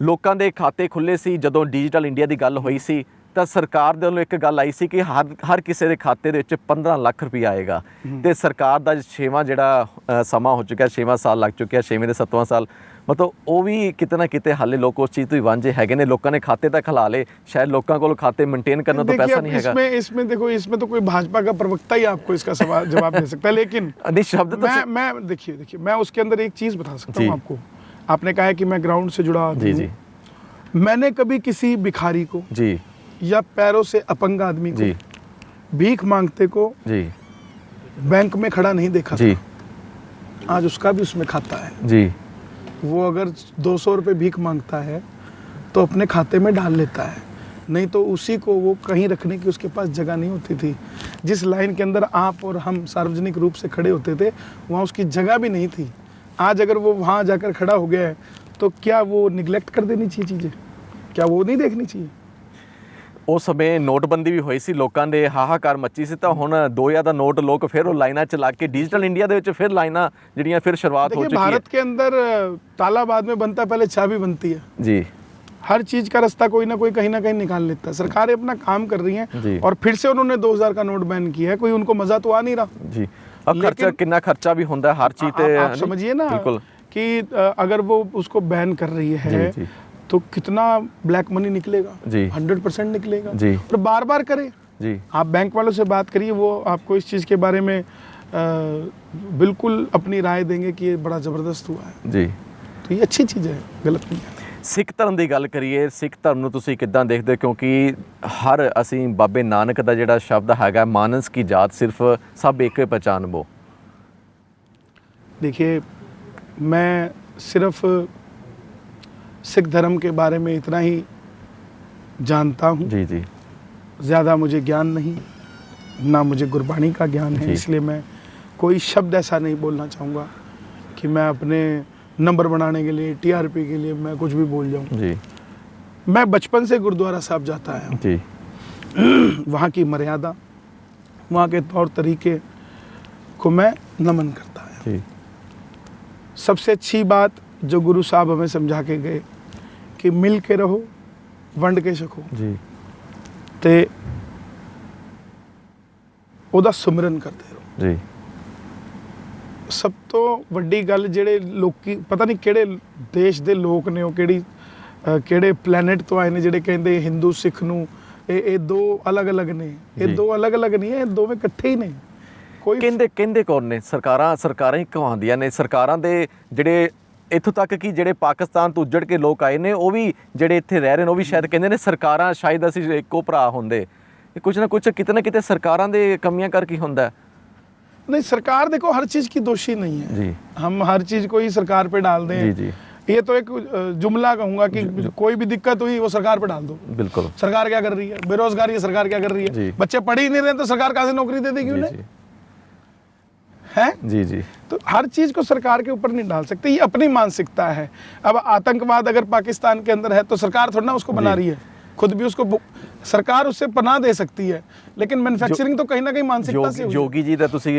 ਲੋਕਾਂ ਦੇ ਖਾਤੇ ਖੁੱਲ੍ਹੇ ਸੀ ਜਦੋਂ ਡਿਜੀਟਲ ਇੰਡੀਆ ਦੀ ਗੱਲ ਹੋਈ ਸੀ ਤਾਂ ਸਰਕਾਰ ਦੇ ਵੱਲੋਂ ਇੱਕ ਗੱਲ ਆਈ ਸੀ ਕਿ ਹਰ ਕਿਸੇ ਦੇ ਖਾਤੇ ਦੇ ਵਿੱਚ 15 ਲੱਖ ਰੁਪਈਆ ਆਏਗਾ ਤੇ ਸਰਕਾਰ ਦਾ 6ਵਾਂ ਜਿਹੜਾ ਸਮਾਂ ਹੋ ਚੁੱਕਿਆ, 6ਵਾਂ ਸਾਲ ਲੱਗ ਚੁੱਕਿਆ, 6ਵੇਂ ਦੇ 7ਵਾਂ ਸਾਲ, ਮਤਲਬ ਉਹ ਵੀ ਕਿਤੇ ਨਾ ਕਿਤੇ ਹਾਲੇ ਲੋਕ ਉਸ ਚੀਜ਼ ਤੋਂ ਹੀ ਵਾਂਝੇ ਹੈਗੇ ਨੇ। ਲੋਕਾਂ ਨੇ ਖਾਤੇ ਤਾਂ ਖਿਲਾ ਲਏ, ਸ਼ਾਇਦ ਲੋਕਾਂ ਕੋਲ ਖਾਤੇ ਮੇਨਟੇਨ करना तो पैसा नहीं है। इसमें देखो, इसमें तो कोई भाजपा का प्रवक्ता ही आपको इसका सवाल जवाब दे सकता है, लेकिन शब्द तो मैं देखिए मैं उसके अंदर एक चीज बता सकता हूँ आपको। आपने कहा है कि मैं ग्राउंड से जुड़ा जी जी, मैंने कभी किसी भिखारी को जी या पैरों से अपंग आदमी को जी भीख मांगते को जी बैंक में खड़ा नहीं देखा जी। आज उसका भी उसमें खाता है जी। वो अगर 200 रुपये भीख मांगता है तो अपने खाते में डाल लेता है, नहीं तो उसी को वो कहीं रखने की उसके पास जगह नहीं होती थी। जिस लाइन के अंदर आप और हम सार्वजनिक रूप से खड़े होते थे वहाँ उसकी जगह भी नहीं थी। आज अगर वो वहाँ जाकर खड़ा हो गया है तो क्या वो निगलेक्ट कर देनी चाहिए चीज़ें? क्या वो नहीं देखनी चाहिए? ਉਸ ਸਮੇਂ ਨੋਟਬੰਦੀ ਵੀ ਹੋਈ ਸੀ, ਲੋਕਾਂ ਦੇ ਹਾਹਾਕਾਰ ਮੱਚੀ ਸੀ, ਤਾਂ ਹੁਣ 2000 ਦਾ ਨੋਟ ਲੋਕ ਫਿਰ ਉਹ ਲਾਈਨਾਂ ਚ ਲਾ ਕੇ ਡਿਜੀਟਲ ਇੰਡੀਆ ਦੇ ਵਿੱਚ ਫਿਰ ਲਾਈਨਾਂ ਜਿਹੜੀਆਂ ਫਿਰ ਸ਼ੁਰੂਆਤ ਹੋ ਚੁੱਕੀ है। भारत के अंदर ताला बाद में बनता है, पहले चाबी बनती है जी। हर चीज का रास्ता कोई ना कोई कहीं ना कहीं निकाल लेता है। सरकारें अपना काम कर रही जी। हैं और फिर से उन्होंने 2000 का नोट बैन किया है, कोई उनको मजा तो आ नहीं रहा जी। अब खर्चा कितना खर्चा भी होता है हर चीज पे, आप समझिए ना बिल्कुल कि अगर वो उसको बैन कर रही है जी। तो कितना ब्लैक मनी निकलेगा जी। 100% निकलेगा जी। और बार बार करे जी। आप बैंक वालों से बात करिए, वो आपको इस चीज़ के बारे में बिल्कुल अपनी राय देंगे कि ये बड़ा ज़बरदस्त हुआ है जी। तो ये अच्छी चीज़ है, गलत नहीं है। ਸਿੱਖ ਧਰਮ ਦੀ ਗੱਲ ਕਰੀਏ, ਸਿੱਖ ਧਰਮ ਨੂੰ ਤੁਸੀਂ ਕਿੱਦਾਂ ਦੇਖਦੇ ਹੋ? ਕਿਉਂਕਿ ਹਰ ਅਸੀਂ ਬਾਬੇ ਨਾਨਕ ਦਾ ਜਿਹੜਾ ਸ਼ਬਦ ਹੈਗਾ ਮਾਨਸ ਕੀ ਜਾਤ ਸਿਰਫ ਸਭ ਇੱਕ ਪਹਿਚਾਨਬੋ। देखिए मैं सिर्फ सिख धर्म के बारे में इतना ही जानता हूँ जी जी। ज़्यादा मुझे ज्ञान नहीं, ना मुझे गुरबाणी का ज्ञान है, इसलिए मैं कोई शब्द ऐसा नहीं बोलना चाहूँगा कि मैं अपने नंबर बनाने के लिए, टीआरपी के लिए मैं कुछ भी बोल जाऊँ जी। मैं बचपन से गुरुद्वारा साहब जाता आया जी। वहाँ की मर्यादा, वहाँ के तौर तरीके को मैं नमन करता आया जी। सबसे अच्छी बात जो गुरु साहब हमें समझा के गए कि मिल के रहो, वंड के छको जी। ते ਉਹਦਾ ਸਿਮਰਨ ਕਰਦੇ ਰਹੋ ਜੀ। ਸਭ ਤੋਂ ਵੱਡੀ ਗੱਲ ਜਿਹੜੇ ਲੋਕੀ ਪਤਾ ਨਹੀਂ ਕਿਹੜੇ ਦੇਸ਼ ਦੇ ਲੋਕ ਨੇ, ਉਹ ਕਿਹੜੇ ਪਲੈਨਟ ਤੋਂ ਆਏ ਨੇ ਜਿਹੜੇ ਕਹਿੰਦੇ ਹਿੰਦੂ ਸਿੱਖ ਨੂੰ ਇਹ ਦੋ ਅਲੱਗ-ਅਲੱਗ ਨੇ। ਇਹ ਦੋ ਅਲੱਗ-ਅਲੱਗ ਨਹੀਂ ਹੈ, ਇਹ ਦੋਵੇਂ ਇਕੱਠੇ ਹੀ ਨੇ। ਕੋਈ ਕਹਿੰਦੇ ਕੌਣ ਨੇ? ਸਰਕਾਰਾਂ ਹੀ ਕਹਾਉਂਦੀਆਂ ਨੇ। ਸਰਕਾਰਾਂ ਦੇ ਜਿਹੜੇ ਇੱਥੋਂ ਤੱਕ ਕਿ ਜਿਹੜੇ ਪਾਕਿਸਤਾਨ ਤੋਂ ਉੱਜੜ ਕੇ ਲੋਕ ਆਏ ਨੇ ਉਹ ਵੀ ਜਿਹੜੇ ਇੱਥੇ ਰਹਿ ਰਹੇ ਨੇ ਉਹ ਵੀ ਸ਼ਾਇਦ ਕਹਿੰਦੇ ਨੇ ਸਰਕਾਰਾਂ ਸ਼ਾਇਦ ਅਸੀਂ ਇੱਕੋ ਭਰਾ ਹੁੰਦੇ। ਇਹ ਕੁਝ ਨਾ ਕੁਝ ਕਿਤੇ ਨਾ ਕਿਤੇ ਸਰਕਾਰਾਂ ਦੇ ਕਮੀਆਂ ਕਰਕੇ ਹੁੰਦਾ। नहीं, सरकार देखो हर चीज की दोषी नहीं है जी। हम हर चीज को ही सरकार पे डाल दें। जी जी। ये तो एक जुमला कहूंगा कि कोई भी दिक्कत हुई वो सरकार पे डाल दो। बिल्कुल। सरकार क्या कर रही है? बेरोजगारी है, सरकार क्या कर रही है? बच्चे पढ़ ही नहीं रहे तो सरकार कहां से नौकरी दे देगी उन्हें? है जी जी। तो हर चीज को सरकार के ऊपर नहीं डाल सकते, ये अपनी मानसिकता है। अब आतंकवाद अगर पाकिस्तान के अंदर है तो सरकार थोड़ा ना उसको बना रही है, खुद भी उसको सरकार उससे पनाह ਦੇ ਸਕती ਹੈ, ਲੇਕਿन ਮੈਨੂਫੈਕਚਰਿੰਗ ਤਾਂ ਕहीं ਨਾ ਕहीं ਮਾਨਸਿਕਤਾ ਸੇ ਹੋਈ। ਜੋਗੀ ਜੀ ਦਾ ਤੁਸੀਂ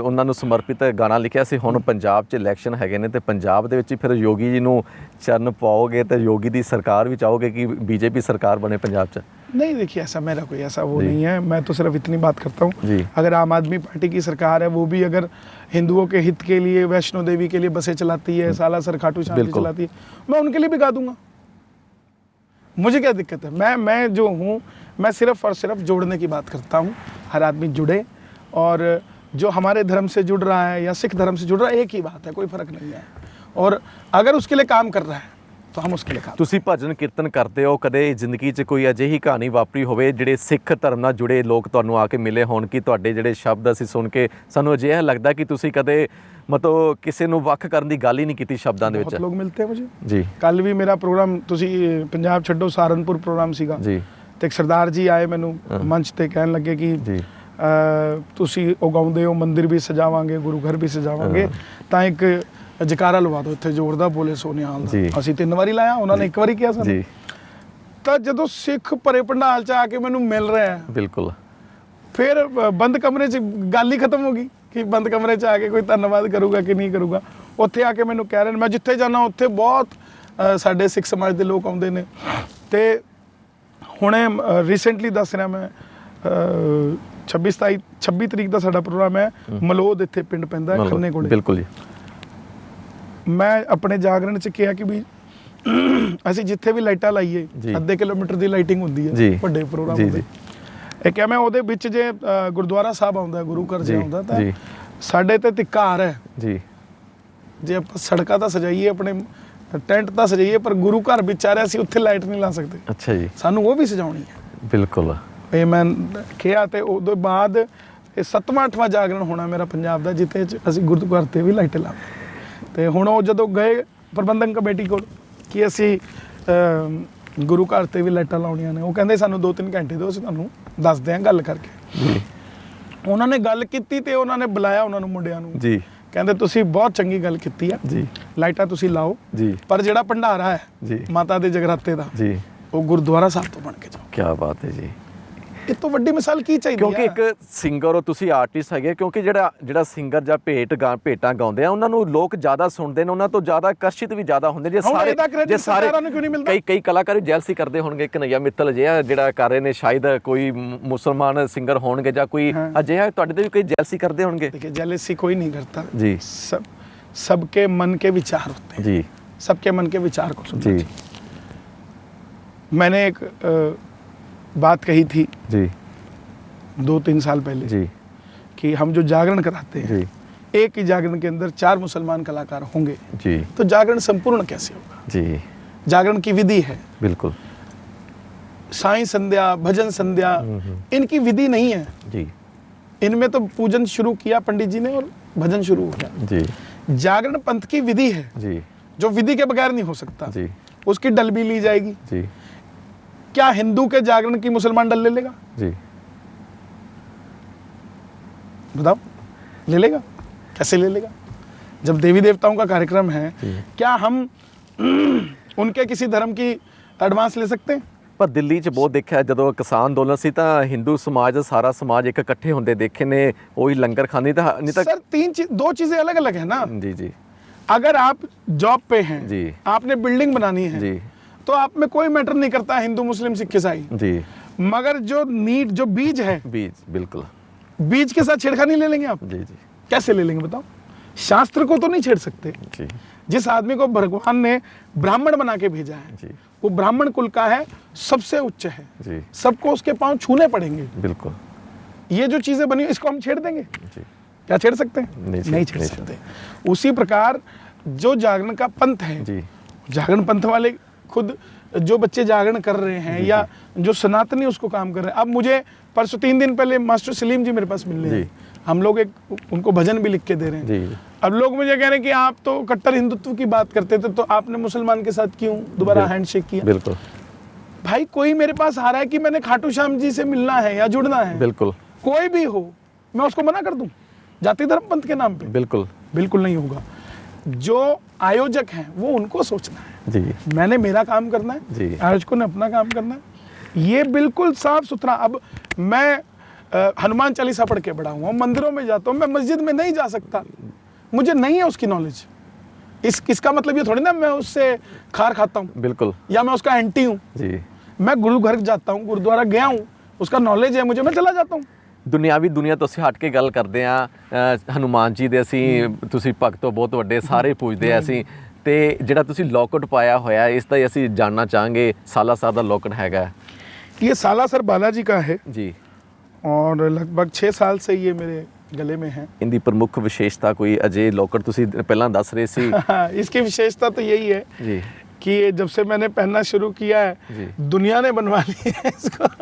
ਉਹਨਾਂ ਨੂੰ ਸਮਰਪਿਤ ਗਾਣਾ ਲਿਖਿਆ ਸੀ। ਹੁਣ ਪੰਜਾਬ 'ਚ ਇਲੈਕਸ਼ਨ ਹੈਗੇ ਨੇ ਤੇ ਪੰਜਾਬ ਦੇ ਵਿੱਚ ਫਿਰ ਯੋਗੀ ਜੀ ਨੂੰ ਚਰਨ ਪਾਓਗੇ ਤੇ ਯੋਗੀ ਦੀ ਸਰਕਾਰ ਵੀ ਚਾਹੋਗੇ ਕਿ बीजेपी सरकार बने पंजाब 'ਚ? नहीं, देखिए ऐसा मेरा कोई ऐसा वो नहीं है। मैं तो सिर्फ इतनी बात करता हूँ, अगर आम आदमी पार्टी की सरकार है वो भी अगर हिंदुओं के हित के लिए वैष्णो देवी के लिए बसें चलाती है, सालासर खाटू श्याम चलाती है, मैं उनके लिए भी गा दूंगा। मुझे क्या दिक्कत है? मैं जो हूँ मैं सिर्फ और सिर्फ जोड़ने की बात करता हूँ। हर आदमी जुड़े, और जो हमारे धर्म से जुड़ रहा है या सिख धर्म से जुड़ रहा है एक ही बात है, कोई फर्क नहीं है। और अगर उसके लिए काम कर रहा है तो हम उसके लिए काम। ਤੁਸੀਂ ਭਜਨ ਕੀਰਤਨ ਕਰਦੇ ਹੋ, ਕਦੇ ਜ਼ਿੰਦਗੀ 'ਚ ਕੋਈ ਅਜਿਹੀ ਕਹਾਣੀ ਵਾਪਰੀ ਹੋਵੇ ਜਿਹੜੇ ਸਿੱਖ ਧਰਮ ਨਾਲ ਜੁੜੇ ਲੋਕ ਤੁਹਾਨੂੰ ਆ ਕੇ ਮਿਲੇ ਹੋਣ ਕਿ ਤੁਹਾਡੇ ਜਿਹੜੇ ਸ਼ਬਦ ਅਸੀਂ ਸੁਣ ਕੇ ਸਾਨੂੰ ਅਜਿਹਾ ਲੱਗਦਾ ਕਿ ਤੁਸੀਂ ਕਦੇ ਮਤਲਬ ਕਿਸੇ ਨੂੰ ਵੱਖ ਕਰਨ ਦੀ ਗੱਲ ਹੀ ਨਹੀਂ ਕੀਤੀ ਸ਼ਬਦਾਂ ਦੇ ਵਿੱਚ? ਬਹੁਤ ਲੋਕ ਮਿਲਤੇ ਹੈ ਮੁਝੇ ਜੀ। ਕੱਲ ਵੀ ਮੇਰਾ ਪ੍ਰੋਗਰਾਮ ਤੁਸੀਂ ਪੰਜਾਬ ਛੱਡੋ ਸਹਾਰਨਪੁਰ ਪ੍ਰੋਗਰਾਮ ਸੀਗਾ ਜੀ, ਤੇ ਇੱਕ ਸਰਦਾਰ ਜੀ ਆਏ ਮੈਨੂੰ ਮੰਚ ਤੇ ਕਹਿਣ ਲੱਗੇ ਕਿ ਜੀ ਤੁਸੀਂ ਉਗਾਉਂਦੇ ਹੋ, ਮੰਦਿਰ ਵੀ ਸਜਾਵਾਂਗੇ, ਗੁਰੂ ਘਰ ਵੀ ਸਜਾਵਾਂਗੇ, ਤਾਂ ਇੱਕ ਜਕਾਰਾ ਲਵਾ ਦਿਓ ਇੱਥੇ ਜ਼ੋਰਦਾਰ ਬੋਲੇ ਸੋਨਿਹਾਲ ਦਾ। ਅਸੀਂ 3 ਵਾਰੀ ਲਾਇਆ, ਉਹਨਾਂ ਨੇ 1 ਵਾਰੀ ਕਿਹਾ ਸਾਨੂੰ। ਜੀ। ਤਾਂ ਜਦੋਂ ਸਿੱਖ ਭਰੇ ਪੰਡਾਲ 'ਚ ਆ ਕੇ ਮੈਨੂੰ ਮਿਲ ਰਿਹਾ ਹੈ, ਬਿਲਕੁਲ, ਫਿਰ ਬੰਦ ਕਮਰੇ 'ਚ ਗੱਲ ਹੀ ਖਤਮ ਹੋ ਗਈ ਕਿ ਬੰਦ ਕਮਰੇ 'ਚ ਆ ਕੇ ਕੋਈ ਧੰਨਵਾਦ ਕਰੂਗਾ ਕਿ ਨਹੀਂ ਕਰੂਗਾ। ਉੱਥੇ ਆ ਕੇ ਮੈਨੂੰ ਕਹਿ ਰਹੇ ਨੇ, ਮੈਂ ਜਿੱਥੇ ਜਾਣਾ ਉੱਥੇ ਬਹੁਤ ਸਾਡੇ ਸਿੱਖ ਸਮਾਜ ਦੇ ਲੋਕ ਆਉਂਦੇ ਨੇ। ਤੇ ਹੁਣੇ ਰੀਸੈਂਟਲੀ ਦੱਸ ਰਿਹਾ ਮੈਂ 26 ਤਰੀਕ ਦਾ ਸਾਡਾ ਪ੍ਰੋਗਰਾਮ ਹੈ ਮਲੋਦ, ਇੱਥੇ ਪਿੰਡ ਪੈਂਦਾ ਹੈ ਖੰਨੇ ਕੋਲੇ। ਬਿਲਕੁਲ ਜੀ। ਮੈਂ ਆਪਣੇ ਜਾਗਰਣ 'ਚ ਕਿਹਾ ਕਿ ਵੀ ਅਸੀਂ ਜਿੱਥੇ ਵੀ ਲਾਈਟਾਂ ਲਾਈਏ ਅੱਧੇ ਕਿਲੋਮੀਟਰ ਦੀ ਲਾਈਟਿੰਗ ਹੁੰਦੀ ਹੈ ਵੱਡੇ ਪ੍ਰੋਗਰਾਮ ਦੇ। ਇਹ ਕਿਹਾ ਮੈਂ ਉਹਦੇ ਵਿੱਚ ਜੇ ਗੁਰਦੁਆਰਾ ਸਾਹਿਬ ਆਉਂਦਾ, ਗੁਰੂ ਘਰ ਜੇ ਆਉਂਦਾ, ਤਾਂ ਸਾਡੇ ਤੇ ਧਿਕਾਰ ਹੈ ਜੀ ਜੇ ਆਪਾਂ ਸੜਕਾਂ ਤਾਂ ਸਜਾਈਏ, ਆਪਣੇ ਟੈਂਟ ਤਾਂ ਸਜਾਈਏ, ਪਰ ਗੁਰੂ ਘਰ ਵਿੱਚ ਆ ਰਿਹਾ ਅਸੀਂ ਉੱਥੇ ਲਾਈਟ ਨਹੀਂ ਲਾ ਸਕਦੇ। ਅੱਛਾ ਜੀ। ਸਾਨੂੰ ਉਹ ਵੀ ਸਜਾਉਣੀ ਹੈ। ਬਿਲਕੁਲ। ਇਹ ਮੈਂ ਕਿਹਾ ਤੇ ਉਦੋਂ ਬਾਅਦ ਇਹ 7ਵਾਂ 8ਵਾਂ ਜਾਗਰਣ ਹੋਣਾ ਮੇਰਾ ਪੰਜਾਬ ਦਾ, ਜਿੱਥੇ ਅਸੀਂ ਗੁਰਦੁਆਰੇ ਤੇ ਵੀ ਲਾਈਟਾਂ ਲਾਵਾਂਗੇ। ਤੇ ਹੁਣ ਉਹ ਜਦੋਂ ਗਏ ਪ੍ਰਬੰਧਕ ਕਮੇਟੀ ਕੋਲ ਕਿ ਅਸੀਂ ਗੁਰੂ ਘਰ ਤੇ ਵੀ ਲਾਈਟਾਂ ਲਾਉਣੀਆਂ ਨੇ, ਉਹ ਕਹਿੰਦੇ ਸਾਨੂੰ 2-3 ਘੰਟੇ ਦਿਓ, ਅਸੀਂ ਤੁਹਾਨੂੰ ਦੱਸਦੇ ਹਾਂ ਗੱਲ ਕਰਕੇ। ਉਹਨਾਂ ਨੇ ਗੱਲ ਕੀਤੀ ਤੇ ਉਹਨਾਂ ਨੇ ਬੁਲਾਇਆ ਉਹਨਾਂ ਨੂੰ, ਮੁੰਡਿਆਂ ਨੂੰ ਜੀ, ਕਹਿੰਦੇ ਤੁਸੀਂ ਬਹੁਤ ਚੰਗੀ ਗੱਲ ਕੀਤੀ ਆ ਜੀ, ਲਾਈਟਾਂ ਤੁਸੀਂ ਲਾਓ ਜੀ, ਪਰ ਜਿਹੜਾ ਭੰਡਾਰਾ ਹੈ ਜੀ ਮਾਤਾ ਦੇ ਜਗਰਾਤੇ ਦਾ ਜੀ, ਉਹ ਗੁਰਦੁਆਰਾ ਸਾਹਿਬ ਤੋਂ ਬਣ ਕੇ ਜਾਓ। ਕੀ ਬਾਤ ਹੈ ਜੀ। ਇਹ ਤੋਂ ਵੱਡੀ ਮਿਸਾਲ ਕੀ ਚਾਹੀਦੀ ਹੈ? ਕਿਉਂਕਿ ਇੱਕ ਸਿੰਗਰ ਹੋ ਤੁਸੀਂ, ਆਰਟਿਸਟ ਹੈਗੇ, ਕਿਉਂਕਿ ਜਿਹੜਾ ਸਿੰਗਰ ਜਾਂ ਭੇਟਾਂ ਗਾਉਂਦੇ ਆ ਉਹਨਾਂ ਨੂੰ ਲੋਕ ਜ਼ਿਆਦਾ ਸੁਣਦੇ ਨੇ, ਉਹਨਾਂ ਤੋਂ ਜ਼ਿਆਦਾ ਆਕਰਸ਼ਿਤ ਵੀ ਜ਼ਿਆਦਾ ਹੁੰਦੇ। ਜੇ ਸਾਰੇ ਕਈ ਕਲਾਕਾਰ ਜੈਲਸੀ ਕਰਦੇ ਹੋਣਗੇ, ਕਨਈਆ ਮਿੱਤਲ ਜਿਹੜਾ ਕਰ ਰਹੇ ਨੇ, ਸ਼ਾਇਦ ਕੋਈ ਮੁਸਲਮਾਨ ਸਿੰਗਰ ਹੋਣਗੇ ਜਾਂ ਕੋਈ ਅਜਿਹਾ ਤੁਹਾਡੇ ਤੇ ਵੀ ਕੋਈ ਜੈਲਸੀ ਕਰਦੇ ਹੋਣਗੇ। देखिए जेलसी कोई नहीं करता जी, सबके मन के विचार होते हैं जी, सबके मन के विचार को सुनना चाहिए। मैंने एक बात कही थी जी 2-3 साल पहले जी कि हम जो जागरण कराते हैं जी, एक ही जागरण के अंदर 4 मुसलमान कलाकार होंगे जी, तो जागरण संपूर्ण कैसे होगा जी? जागरण की विधि है, बिल्कुल। साईं संध्या, भजन संध्या, इनकी विधि नहीं है जी। इनमें तो पूजन शुरू किया पंडित जी ने और भजन शुरू हो गया जी। जागरण पंथ की विधि है जी, जो विधि के बगैर नहीं हो सकता जी। उसकी डल भी ली जाएगी जी। क्या हिंदू के जागरण की मुसलमान डल ले लेगा जी? बताओ, ले लेगा? कैसे ले लेगा? जब देवी देवताओं का कार्यक्रम है, क्या हम उनके किसी धर्म की एडवांस ले सकते हैं? ਪਰ ਦਿੱਲੀ 'ਚ ਬਹੁਤ ਦੇਖਿਆ, ਜਦੋਂ ਕਿਸਾਨ ਅੰਦੋਲਨ ਸੀ ਤਾਂ ਹਿੰਦੂ ਸਮਾਜ ਸਾਰਾ ਸਮਾਜ ਇੱਕ ਇਕੱਠੇ ਹੁੰਦੇ ਦੇਖੇ ਨੇ, ਉਹੀ ਲੰਗਰ ਖਾਂਦੇ। ਤਾਂ नहीं तो सर 2 चीजें अलग अलग है ना जी जी। अगर आप जॉब पे हैं जी, आपने बिल्डिंग बनानी है जी, तो आप में कोई मैटर नहीं करता हिंदू मुस्लिम सिख ईसाई जी, मगर जो बीज है, बीज, बिल्कुल, बीज के साथ छेड़खानी ले लेंगे आप जी जी। कैसे ले लेंगे बताओ? शास्त्र को तो नहीं छेड़ सकते जी। जिस आदमी को भगवान ने ब्राह्मण बना के भेजा है जी, वो ब्राह्मण कुल का है, सबसे उच्च है जी, सबको उसके पांव छूने पड़ेंगे, बिल्कुल। ये जो चीजें बनी इसको हम छेड़ देंगे जी? क्या छेड़ सकते हैं? नहीं छेड़ सकते। उसी प्रकार जो जागरण का पंथ है जी, जागरण पंथ वाले खुद जो बच्चे जागरण कर रहे हैं या जो सनातनी उसको काम कर रहे हैं। अब मुझे परसों 3 दिन पहले मास्टर सलीम जी मेरे पास मिलने हैं, हम लोग एक उनको भजन भी लिख के दे रहे हैं। अब लोग मुझे कह रहे हैं कि आप तो कट्टर हिंदुत्व की बात करते थे, तो आपने मुसलमान के साथ क्यों दोबारा हैंडशेक किया? बिल्कुल भाई, कोई मेरे पास आ रहा है कि मैंने खाटू श्याम जी से मिलना है या जुड़ना है, बिल्कुल कोई भी हो, मैं उसको मना कर दूं जाति धर्म पंथ के नाम पे? बिल्कुल नहीं होगा। जो आयोजक हैं वो उनको सोचना है जी, मैंने मेरा काम करना है जी, आयोजकों ने अपना काम करना है। ये बिल्कुल साफ सुथरा। अब मैं हनुमान चालीसा पढ़ के बड़ा हुआ, मंदिरों में जाता हूँ, मैं मस्जिद में नहीं जा सकता, मुझे नहीं है उसकी नॉलेज। इसका मतलब ये थोड़ी ना मैं उससे खार खाता हूँ, बिल्कुल, या मैं उसका एंटी हूँ जी। मैं गुरु घर जाता हूँ, गुरुद्वारा गया हूँ, उसका नॉलेज है मुझे, मैं चला जाता हूँ। ਦੁਨਿਆਵੀ ਦੁਨੀਆ ਤੋਂ ਅਸੀਂ ਹਟ ਕੇ ਗੱਲ ਕਰਦੇ ਆ। ਹਨੂਮਾਨ ਜੀ ਦੇ ਅਸੀਂ, ਤੁਸੀਂ ਭਗਤ ਹੋ ਬਹੁਤ ਵੱਡੇ, ਸਾਰੇ ਪੁੱਜਦੇ ਆ ਅਸੀਂ, ਤੇ ਜਿਹੜਾ ਤੁਸੀਂ ਲੋਕਟ ਪਾਇਆ ਹੋਇਆ ਇਸ ਦਾ ਅਸੀਂ ਜਾਣਨਾ ਚਾਹਾਂਗੇ। ਸਾਲਾਸਰ ਦਾ ਲੋਕਟ ਹੈਗਾ। ये सालासर बालाजी का है जी, और लगभग 6 साल से ये मेरे गले में है। इनकी प्रमुख विशेषता कोई अजय लोकट ਤੁਸੀਂ ਪਹਿਲਾਂ ਦੱਸ ਰਹੇ ਸੀ? इसकी विशेषता तो यही है जी कि जब से मैंने पहनना शुरू किया है दुनिया ने बनवा लिया है इसको,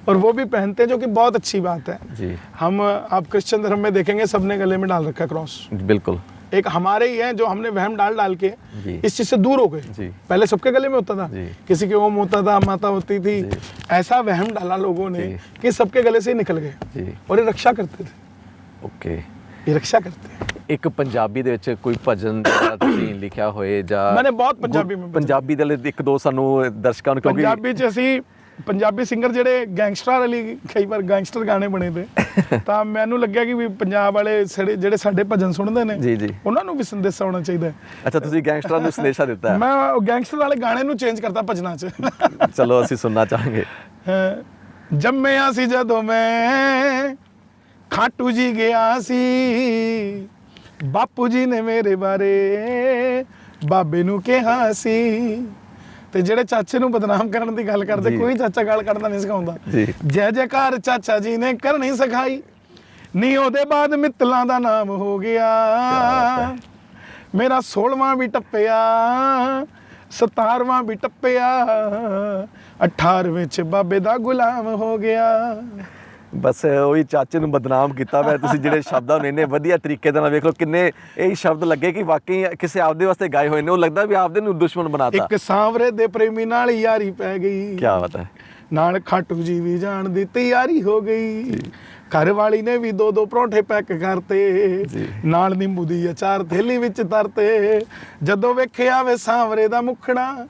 और वो भी पहनते हैं, जो कि बहुत अच्छी बात है जी। हम, आप क्रिश्चियन धर्म में देखेंगे सबने गले में डाल रखा क्रॉस, बिल्कुल। एक हमारे ही है जो हमने वहम डाल के इस चीज से दूर हो गए। पहले सबके गले में होता था, किसी के ओम होता था, माता होती थी, ऐसा वहम डाला लोगों ने कि सबके गले से ही निकल गए, और ये रक्षा करते थे। ओके, ये रक्षा करते हैं। ਇੱਕ ਪੰਜਾਬੀ ਦੇ ਵਿੱਚ ਕੋਈ ਭਜਨ ਜਿਹੜਾ ਤੁਸੀਂ ਲਿਖਿਆ ਹੋਏ ਜਾਂ? मैंने बहुत ਪੰਜਾਬੀ ਦੇ ਲਈ ਇੱਕ ਦੋ ਸਾਨੂੰ ਦਰਸ਼ਕਾਂ ਨੂੰ, ਕਿਉਂਕਿ ਪੰਜਾਬੀ ਚ ਅਸੀਂ ਪੰਜਾਬੀ ਸਿੰਗਰ ਜਿਹੜੇ ਗੈਂਗਸਟਰ ਵਾਲੀ ਕਈ ਵਾਰ ਗੈਂਗਸਟਰ ਗਾਣੇ ਬਣੇ ਤੇ ਤਾਂ ਮੈਨੂੰ ਲੱਗਿਆ ਕਿ ਵੀ ਪੰਜਾਬ ਵਾਲੇ ਜਿਹੜੇ ਸਾਡੇ ਭਜਨ ਸੁਣਦੇ ਨੇ ਜੀ ਜੀ, ਉਹਨਾਂ ਨੂੰ ਵੀ ਸੰਦੇਸ਼ਾ ਹੋਣਾ ਚਾਹੀਦਾ ਹੈ। ਅੱਛਾ, ਤੁਸੀਂ ਗੈਂਗਸਟਰਾਂ ਨੂੰ ਸੰਦੇਸ਼ਾ ਦਿੱਤਾ ਹੈ? ਮੈਂ ਗੈਂਗਸਟਰ ਵਾਲੇ ਗਾਣੇ ਨੂੰ ਚੇਂਜ ਕਰਤਾ ਭਜਨਾਂ ਚ। ਚਲੋ ਅਸੀਂ ਸੁਣਨਾ ਚਾਹਾਂਗੇ। ਜੰਮਿਆ ਸੀ ਜਦੋਂ ਮੈਂ ਖਾਟੂ ਜੀ ਗਿਆ ਸੀ, ਬਾਪੂ ਜੀ ਨੇ ਮੇਰੇ ਬਾਰੇ ਬਾਬੇ ਨੂੰ ਕਿਹਾ ਸੀ। ਤੇ ਜਿਹੜੇ ਚਾਚੇ ਨੂੰ ਬਦਨਾਮ ਕਰਨ ਦੀ ਗੱਲ ਕਰਦੇ, ਕੋਈ ਚਾਚਾ ਗਾਲ ਕੱਢਦਾ ਨਹੀਂ ਸਿਖਾਉਂਦਾ। ਜੈ ਜੈਕਾਰ ਚਾਚਾ ਜੀ ਨੇ ਕਰਨੀ ਸਿਖਾਈ, ਨੀ ਉਹਦੇ ਬਾਅਦ ਮਿੱਤਲਾਂ ਦਾ ਨਾਮ ਹੋ ਗਿਆ। ਮੇਰਾ 16ਵਾਂ ਵੀ ਟੱਪਿਆ, 17ਵਾਂ ਵੀ ਟੱਪਿਆ, 18ਵੇਂ ਚ ਬਾਬੇ ਦਾ ਗੁਲਾਮ ਹੋ ਗਿਆ। ਬਸ ਉਹੀ ਚਾਚੇ ਨੂੰ ਬਦਨਾਮ ਕੀਤਾ ਮੈਂ। ਤੁਸੀਂ ਜਿਹੜੇ ਸ਼ਬਦਾਂ ਨੂੰ ਇੰਨੇ ਵਧੀਆ ਤਰੀਕੇ ਦੇ ਨਾਲ ਵੇਖ ਲਓ, ਕਿੰਨੇ ਇਹ ਸ਼ਬਦ ਲੱਗੇ ਕਿ ਵਾਕਈ ਕਿਸੇ ਆਪਦੇ ਵਾਸਤੇ ਗਾਏ ਹੋਏ ਨੇ। ਉਹ ਲੱਗਦਾ ਵੀ ਆਪਦੇ ਨੂੰ ਦੁਸ਼ਮਣ ਬਣਾਤਾ। ਇੱਕ ਸਾਂਵਰੇ ਦੇ ਪ੍ਰੇਮੀ ਨਾਲ ਯਾਰੀ ਪੈ ਗਈ, ਕੀ ਬਾਤ ਹੈ, ਨਾਲ ਖਾਟੂ ਜੀ ਵੀ ਜਾਣ ਦੀ ਤਿਆਰੀ ਹੋ ਗਈ। ਘਰ ਵਾਲੀ ਨੇ ਵੀ 2-2 ਪਰੌਂਠੇ ਪੈਕ ਕਰਤੇ, ਨਾਲ ਨਿੰਬੂ ਦੀ ਅਚਾਰ ਥੈਲੀ ਵਿੱਚ ਤਰਤੇ। ਜਦੋਂ ਵੇਖਿਆ ਵੇ ਸਾਂਵਰੇ ਦਾ ਮੁਖੜਾ,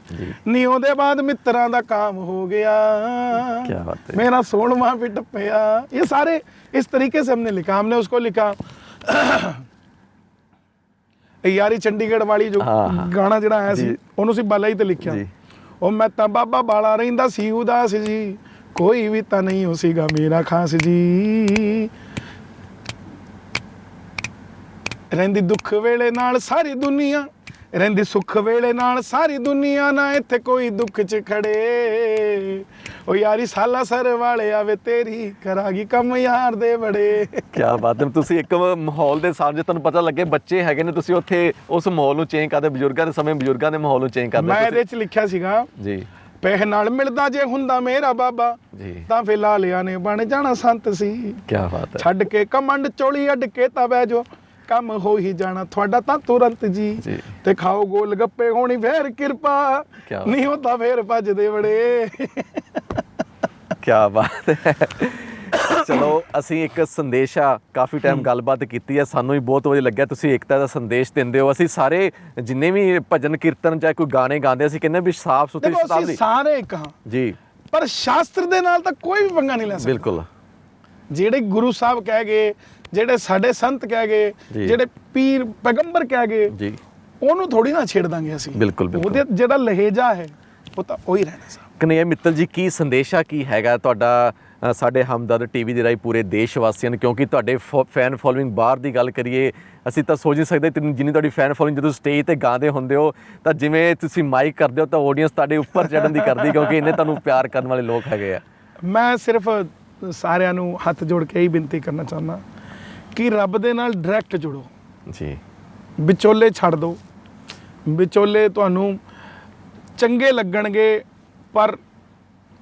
ਨੀ ਉਹਦੇ ਬਾਅਦ ਮਿੱਤਰਾਂ ਦਾ ਕੰਮ ਹੋ ਗਿਆ। मेरा 16वां भी टप्पया। ये सारे इस तरीके से हमने लिखा। हमने उसको लिखा यारी चंडीगढ़ वाली जो गाना जड़ा आया सी, ਉਹਨੂੰ ਸੀ ਬਾਲਾ ਹੀ ਤੇ ਲਿਖਿਆ। ਉਹ ਮੈਂ ਤਾਂ ਬਾਬਾ ਬਾਲਾ ਰਹਿੰਦਾ ਸੀ ਉਦਾਸ ਜੀ, ਕੋਈ ਵੀ ਤਾਂ ਨਹੀਂ ਹੋ ਸੀਗਾ ਮੇਰਾ ਖਾਸ ਜੀ। ਰਹਿੰਦੀ ਦੁੱਖ ਵੇਲੇ ਨਾਲ ਸਾਰੀ ਦੁਨੀਆ, ਰਹਿੰਦੀ ਸੁੱਖ ਵੇਲੇ ਨਾਲ ਸਾਰੀ ਦੁਨੀਆ, ਨਾ ਇੱਥੇ ਕੋਈ ਦੁੱਖ 'ਚ ਖੜੇ। ਉਹ ਯਾਰੀ ਸਾਲਾਸਰ ਵਾਲੇ ਆਵੇ ਤੇਰੀ, ਕਰਾਂਗੀ ਕੰਮ ਯਾਰ ਦੇ ਬੜੇ। ਕੀ ਬਾਤ ਹੈ। ਤੁਸੀਂ ਇੱਕ ਮਾਹੌਲ ਦੇ ਹਿਸਾਬ ਜੇ ਤੁਹਾਨੂੰ ਪਤਾ ਲੱਗੇ ਬੱਚੇ ਹੈਗੇ ਨੇ, ਤੁਸੀਂ ਉੱਥੇ ਉਸ ਮਾਹੌਲ ਨੂੰ ਚੇਂਜ ਕਰਦੇ, ਬਜ਼ੁਰਗਾਂ ਦੇ ਸਮੇਂ ਬਜ਼ੁਰਗਾਂ ਦੇ ਮਾਹੌਲ ਨੂੰ ਚੇਂਜ ਕਰਦੇ। ਮੈਂ ਇਹਦੇ 'ਚ ਲਿਖਿਆ ਸੀਗਾ ਜੀ, ਪੈਸੇ ਨਾਲ ਮਿਲਦਾ ਜੇ ਹੁੰਦਾ ਮੇਰਾ ਬਾਬਾ ਜੀ, ਤਾਂ ਫਿਰ ਲਾਲਿਆਂ ਨੇ ਬਣ ਜਾਣਾ ਸੰਤ ਸੀ। ਕੀ ਬਾਤ ਹੈ। ਛੱਡ ਕੇ ਕਮੰਡ ਚੋਲੀ ਅੱਡ ਕੇ ਤਾਂ ਬਹਿ ਜੋ, ਕੰਮ ਹੋ ਹੀ ਜਾਣਾ ਤੁਹਾਡਾ ਤਾਂ ਤੁਰੰਤ ਜੀ। ਤੇ ਖਾਓ ਗੋਲ ਗੱਪੇ ਹੋਣੀ ਫੇਰ ਕਿਰਪਾ, ਨਹੀਂ ਹੁੰਦਾ ਫੇਰ ਭੱਜਦੇ ਬੜੇ। ਕੀ ਬਾਤ ਹੈ। ਚਲੋ ਅਸੀਂ ਇੱਕ ਸੰਦੇਸ਼ਾ ਕਾਫੀ ਟਾਈਮ ਗੱਲਬਾਤ ਕੀਤੀ ਹੈ, ਸਾਨੂੰ ਵੀ ਬਹੁਤ ਵਧੀਆ ਲੱਗਿਆ। ਤੁਸੀਂ ਏਕਤਾ ਦਾ ਸੰਦੇਸ਼ ਦਿੰਦੇ ਹੋ। ਅਸੀਂ ਸਾਰੇ ਜਿੰਨੇ ਵੀ ਭਜਨ ਕੀਰਤਨ ਚਾਹੇ ਕੋਈ ਗਾਣੇ ਗਾਉਂਦੇ, ਅਸੀਂ ਕਹਿੰਦੇ ਵੀ ਸਾਫ ਸੁਥਰੀ ਸ਼ਤਾਬਦੀ ਸਾਰੇ ਇੱਕ ਹਾਂ ਜੀ, ਪਰ ਸ਼ਾਸਤਰ ਦੇ ਨਾਲ ਤਾਂ ਕੋਈ ਵੀ ਪੰਗਾ ਨਹੀਂ ਲੈ ਸਕਦਾ। ਬਿਲਕੁਲ, ਜਿਹੜੇ ਗੁਰੂ ਸਾਹਿਬ ਕਹਿ ਗਏ, ਜਿਹੜੇ ਸਾਡੇ ਸੰਤ ਕਹਿ ਗਏ, ਜਿਹੜੇ ਪੀਰ ਪੈਗੰਬਰ ਕਹਿ ਗਏ ਜੀ, ਉਹਨੂੰ ਥੋੜੀ ਨਾ ਛੇੜ ਦਾਂਗੇ ਅਸੀਂ। ਬਿਲਕੁਲ, ਉਹਦੇ ਜਿਹੜਾ ਲਹਿਜਾ ਹੈ ਉਹ ਤਾਂ ਉਹੀ ਰਹਿਣਾ ਸਾਹਿਬ। ਕਨ੍ਹਈਆ ਮਿੱਤਲ ਜੀ, ਕੀ ਸੰਦੇਸ਼ਾ ਕੀ ਹੈਗਾ ਤੁਹਾਡਾ ਸਾਡੇ ਹਮਦਰਦ ਟੀਵੀ ਦੇ ਰਾਹੀਂ ਪੂਰੇ ਦੇਸ਼ ਵਾਸੀਆਂ ਨੂੰ? ਕਿਉਂਕਿ ਤੁਹਾਡੇ ਫੈਨ ਫੋਲੋਇੰਗ ਬਾਹਰ ਦੀ ਗੱਲ ਕਰੀਏ, ਅਸੀਂ ਤਾਂ ਸੋਚ ਨਹੀਂ ਸਕਦੇ ਜਿੰਨੀ ਤੁਹਾਡੀ ਫੈਨ ਫੋਲੋਇੰਗ। ਜਦੋਂ ਸਟੇਜ 'ਤੇ ਗਾਉਂਦੇ ਹੁੰਦੇ ਹੋ ਤਾਂ ਜਿਵੇਂ ਤੁਸੀਂ ਮਾਈਕ ਕਰਦੇ ਹੋ ਤਾਂ ਆਡੀਅנס ਤੁਹਾਡੇ ਉੱਪਰ ਚੜ੍ਹਨ ਦੀ ਕਰਦੀ, ਕਿਉਂਕਿ ਇੰਨੇ ਤੁਹਾਨੂੰ ਪਿਆਰ ਕਰਨ ਵਾਲੇ ਲੋਕ ਹੈਗੇ ਆ। ਮੈਂ ਸਿਰਫ ਸਾਰਿਆਂ ਨੂੰ ਹੱਥ ਜੋੜ ਕੇ ਹੀ ਬੇਨਤੀ ਕਰਨਾ ਚਾਹੁੰਦਾ ਕਿ ਰੱਬ ਦੇ ਨਾਲ ਡਾਇਰੈਕਟ ਜੁੜੋ ਜੀ, ਵਿਚੋਲੇ ਛੱਡ ਦਿਓ। ਵਿਚੋਲੇ ਤੁਹਾਨੂੰ ਚੰਗੇ ਲੱਗਣਗੇ ਪਰ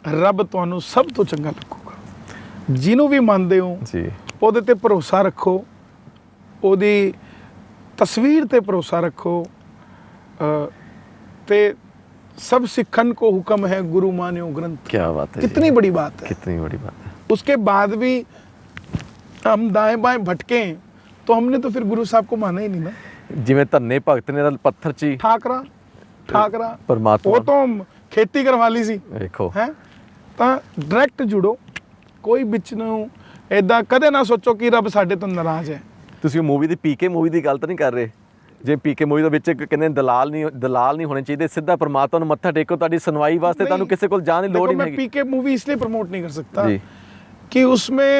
ਰੱਬ ਤੁਹਾਨੂੰ ਸਭ ਤੋਂ ਚੰਗਾ ਲੱਗੂਗਾ। ਜਿਹਨੂੰ ਵੀ ਮੰਨਦੇ ਹੋ ਜੀ, ਉਹਦੇ ਤੇ ਭਰੋਸਾ ਰੱਖੋ, ਉਹਦੀ ਤਸਵੀਰ ਤੇ ਭਰੋਸਾ ਰੱਖੋ। ਤੇ सब सिखन को हुक्म है गुरु मान्यो ग्रंथ। क्या बात है, कितनी बड़ी बात है, कितनी बड़ी बात है। उसके बाद भी हम दाएं बाएं भटके तो हमने तो फिर गुरु साहब को माना ही नहीं ना। जिवें धन्ने भगत ने पत्थर ची ਠਾਕਰਾ परमात्मा, ਉਹ ਤੋਂ ਖੇਤੀ ਕਰਵਾ ਲਈ ਸੀ देखो ਹੈ। ਤਾਂ ਡਾਇਰੈਕਟ ਜੁੜੋ, ਕੋਈ ਵਿੱਚ ਨੂੰ ਐਦਾਂ ਕਦੇ ਨਾ ਸੋਚੋ ਕਿ ਰੱਬ ਸਾਡੇ ਤੋਂ ਨਾਰਾਜ਼ ਹੈ। ਤੁਸੀਂ ਮੂਵੀ ਦੀ ਪੀਕੇ ਮੂਵੀ ਦੀ ਗੱਲ ਤਾਂ ਨਹੀਂ ਕਰ ਰਹੇ? ਜੇ ਪੀਕੇ ਮੂਵੀ ਦੇ ਵਿੱਚ ਕਹਿੰਦੇ ਦਲਾਲ ਨਹੀਂ ਹੋਣੇ ਚਾਹੀਦੇ, ਸਿੱਧਾ ਪਰਮਾਤਮਾ ਨੂੰ ਮੱਥਾ ਟੇਕੋ, ਤੁਹਾਡੀ ਸੁਣਵਾਈ ਵਾਸਤੇ ਤੁਹਾਨੂੰ ਕਿਸੇ ਕੋਲ ਜਾਣ ਦੀ ਲੋੜ ਹੀ ਨਹੀਂ मैं पीके मूवी इसलिए प्रमोट नहीं कर सकता जी। कि उसमें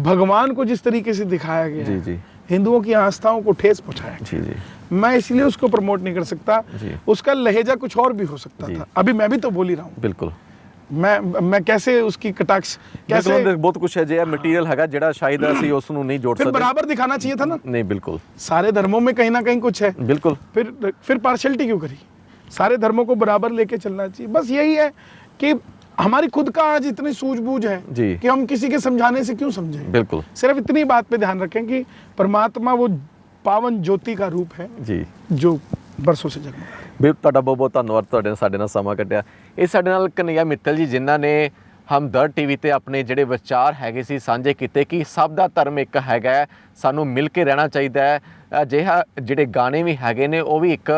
भगवान को जिस तरीके से दिखाया गया जी है, जी हिंदुओं की आस्थाओं को ठेस पहुंचाया जी जी मैं इसलिए उसको प्रमोट नहीं कर सकता। जी। उसका लहजा कुछ और भी हो सकता जी। था। अभी मैं भी तो बोल ही रहा हूँ, ਬਿਲਕੁਲ। मैं कैसे उसकी कटाक्ष कैसे ਬਹੁਤ ਕੁਝ ਹੈ ਜੇ ਮਟੀਰੀਅਲ ਹੈਗਾ ਜਿਹੜਾ ਸ਼ਾਇਦ ਅਸੀਂ ਉਸ ਨੂੰ ਨਹੀਂ ਜੋੜ फिर ਸਕਦੇ। बराबर दिखाना चाहिए था ना। नहीं बिल्कुल, सारे धर्मों में कहीं ना कहीं कुछ है, बिल्कुल फिर पार्शलिटी क्यों करी? सारे धर्मों को बराबर लेके चलना चाहिए। बस यही है कि हमारी खुद का आज इतनी सूझबूझ है जी। कि हम किसी के समझाने से क्यों समझें। बिल्कुल सिर्फ इतनी बात पे ध्यान रखें कि परमात्मा वो पावन ज्योति का रूप है जी। जो बरसों से जगमगा। ਵੀ ਤੁਹਾਡਾ ਬਹੁਤ ਬਹੁਤ ਧੰਨਵਾਦ, ਤੁਹਾਡੇ ਨਾਲ ਸਾਡੇ ਨਾਲ ਸਮਾਂ ਕੱਢਿਆ। ਇਹ ਸਾਡੇ ਨਾਲ ਕਨਈਆ ਮਿੱਤਲ ਜੀ, ਜਿਨ੍ਹਾਂ ਨੇ ਹਮਦਰਦ ਟੀਵੀ ਤੇ ਆਪਣੇ ਜਿਹੜੇ ਵਿਚਾਰ ਹੈਗੇ ਸੀ ਸਾਂਝੇ ਕੀਤੇ ਕਿ ਸਭ ਦਾ ਧਰਮ ਇੱਕ ਹੈਗਾ ਹੈ, ਸਾਨੂੰ ਮਿਲ ਕੇ ਰਹਿਣਾ ਚਾਹੀਦਾ ਹੈ। ਅਜਿਹਾ ਜਿਹੜੇ ਗਾਣੇ ਵੀ ਹੈਗੇ ਨੇ ਉਹ ਵੀ ਇੱਕ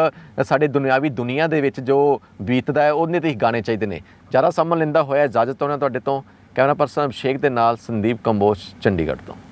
ਸਾਡੇ ਦੁਨਿਆਵੀ ਦੁਨੀਆ ਦੇ ਵਿੱਚ ਜੋ ਬੀਤਦਾ ਹੈ ਉਹਨੇ ਤੇ ਹੀ ਗਾਣੇ ਚਾਹੀਦੇ ਨੇ। ਜ਼ਿਆਦਾ ਸਮਾਂ ਲੈਂਦਾ ਹੋਇਆ ਇਜਾਜ਼ਤ ਚਾਹੁੰਦਾ ਤੁਹਾਡੇ ਤੋਂ। ਕੈਮਰਾ ਪਰਸਨ ਅਭਿਸ਼ੇਕ ਦੇ ਨਾਲ ਸੰਦੀਪ ਕੰਬੋਜ, ਚੰਡੀਗੜ੍ਹ ਤੋਂ।